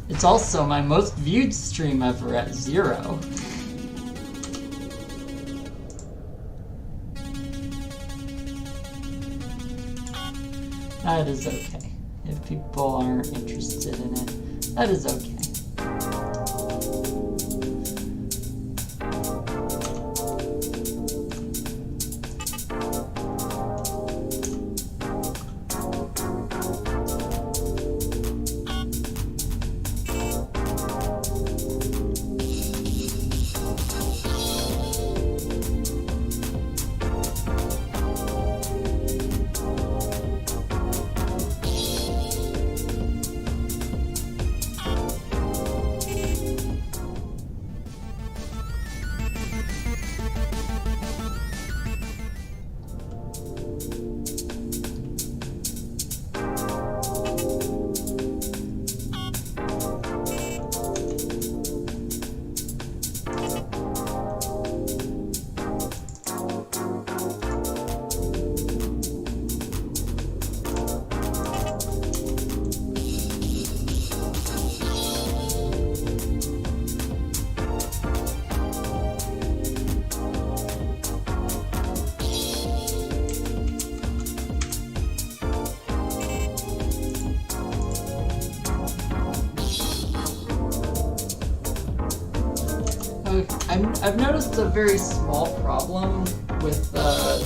It's also my most viewed stream ever at 0. That is okay. If people aren't interested in it, that is okay. I've noticed a very small problem with the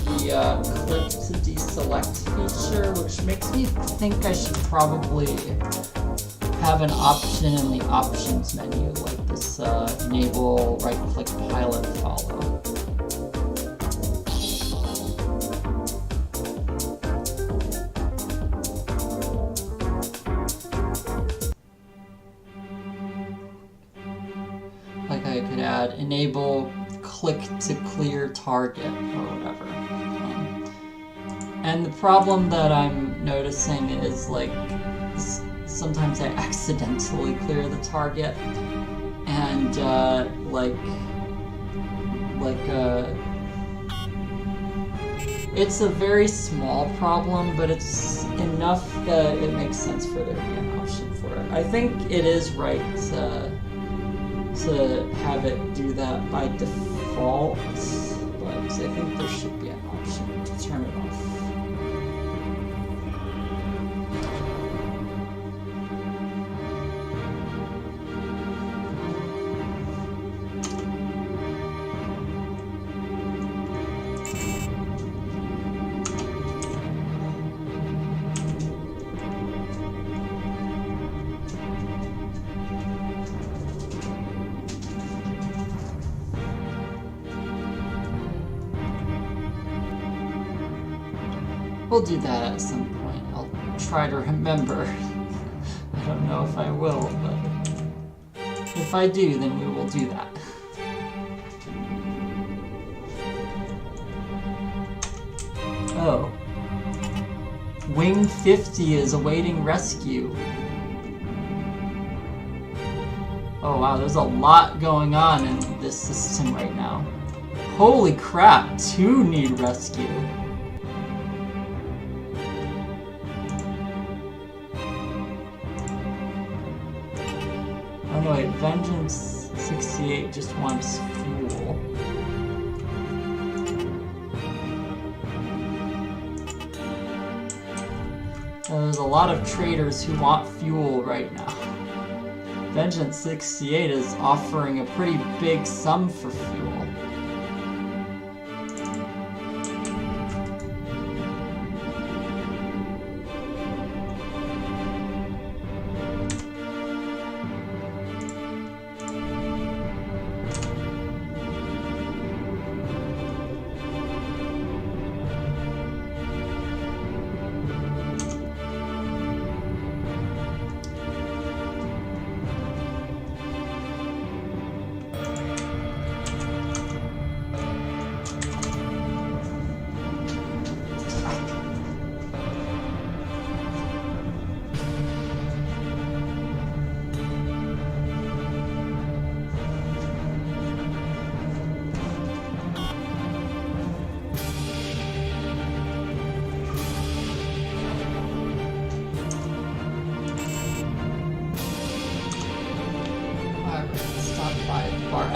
click to deselect feature, which makes me think I should probably have an option in the options menu, like this enable right-click pilot follow. Like I could add enable click to clear target or whatever. And the problem that I'm noticing is like sometimes I accidentally clear the target, and it's a very small problem, but it's enough that it makes sense for there to be an option for it. I think it is right to have it do that by default, but I think there should be an option to turn it off. We'll do that at some point. I'll try to remember. I don't know if I will, but if I do, then we will do that. Oh. Wing 50 is awaiting rescue. Oh wow, there's a lot going on in this system right now. Holy crap, 2 need rescue. Oh no, wait, Vengeance 68 just wants fuel. There's a lot of traders who want fuel right now. Vengeance 68 is offering a pretty big sum for fuel.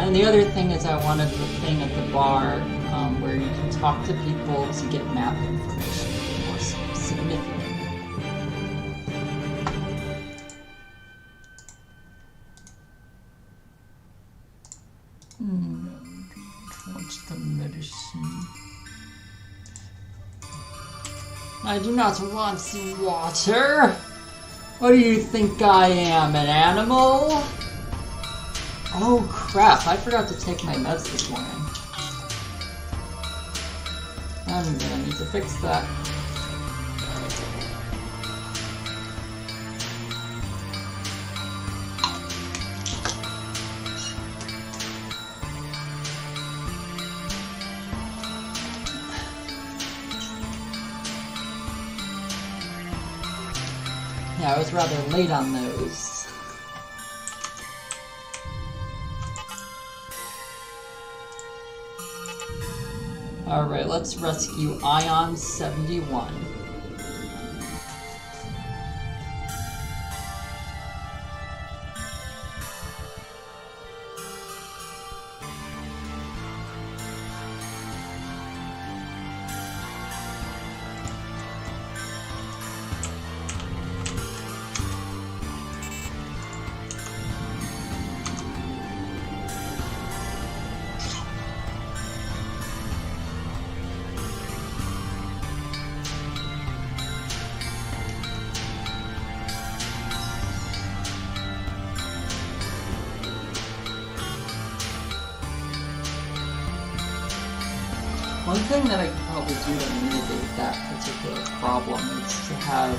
And the other thing is I wanted the thing at the bar where you can talk to people to get map information more significant. What's the medicine? I do not want water. What do you think I am, an animal? Oh crap, I forgot to take my meds this morning. I'm gonna need to fix that. Yeah, I was rather late on those. Alright, let's rescue Ion 71. One thing that I could probably do to mitigate that particular problem is to have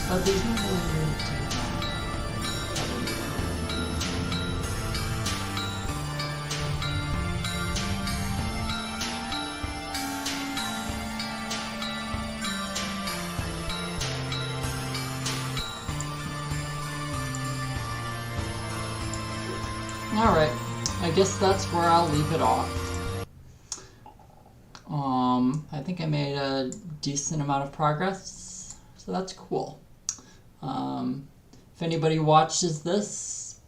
but there's no way to do that. Alright, I guess that's where I'll leave it off. I think I made a decent amount of progress, so that's cool. If anybody watches this,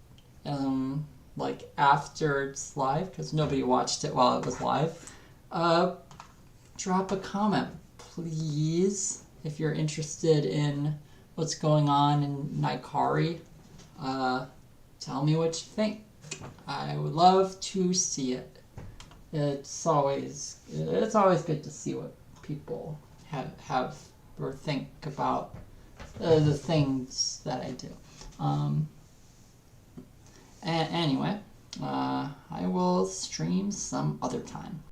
like after it's live, because nobody watched it while it was live, drop a comment, please, if you're interested in what's going on in Naikari. Tell me what you think. I would love to see it. It's always good to see what people have or think about the things that I do. Anyway, I will stream some other time.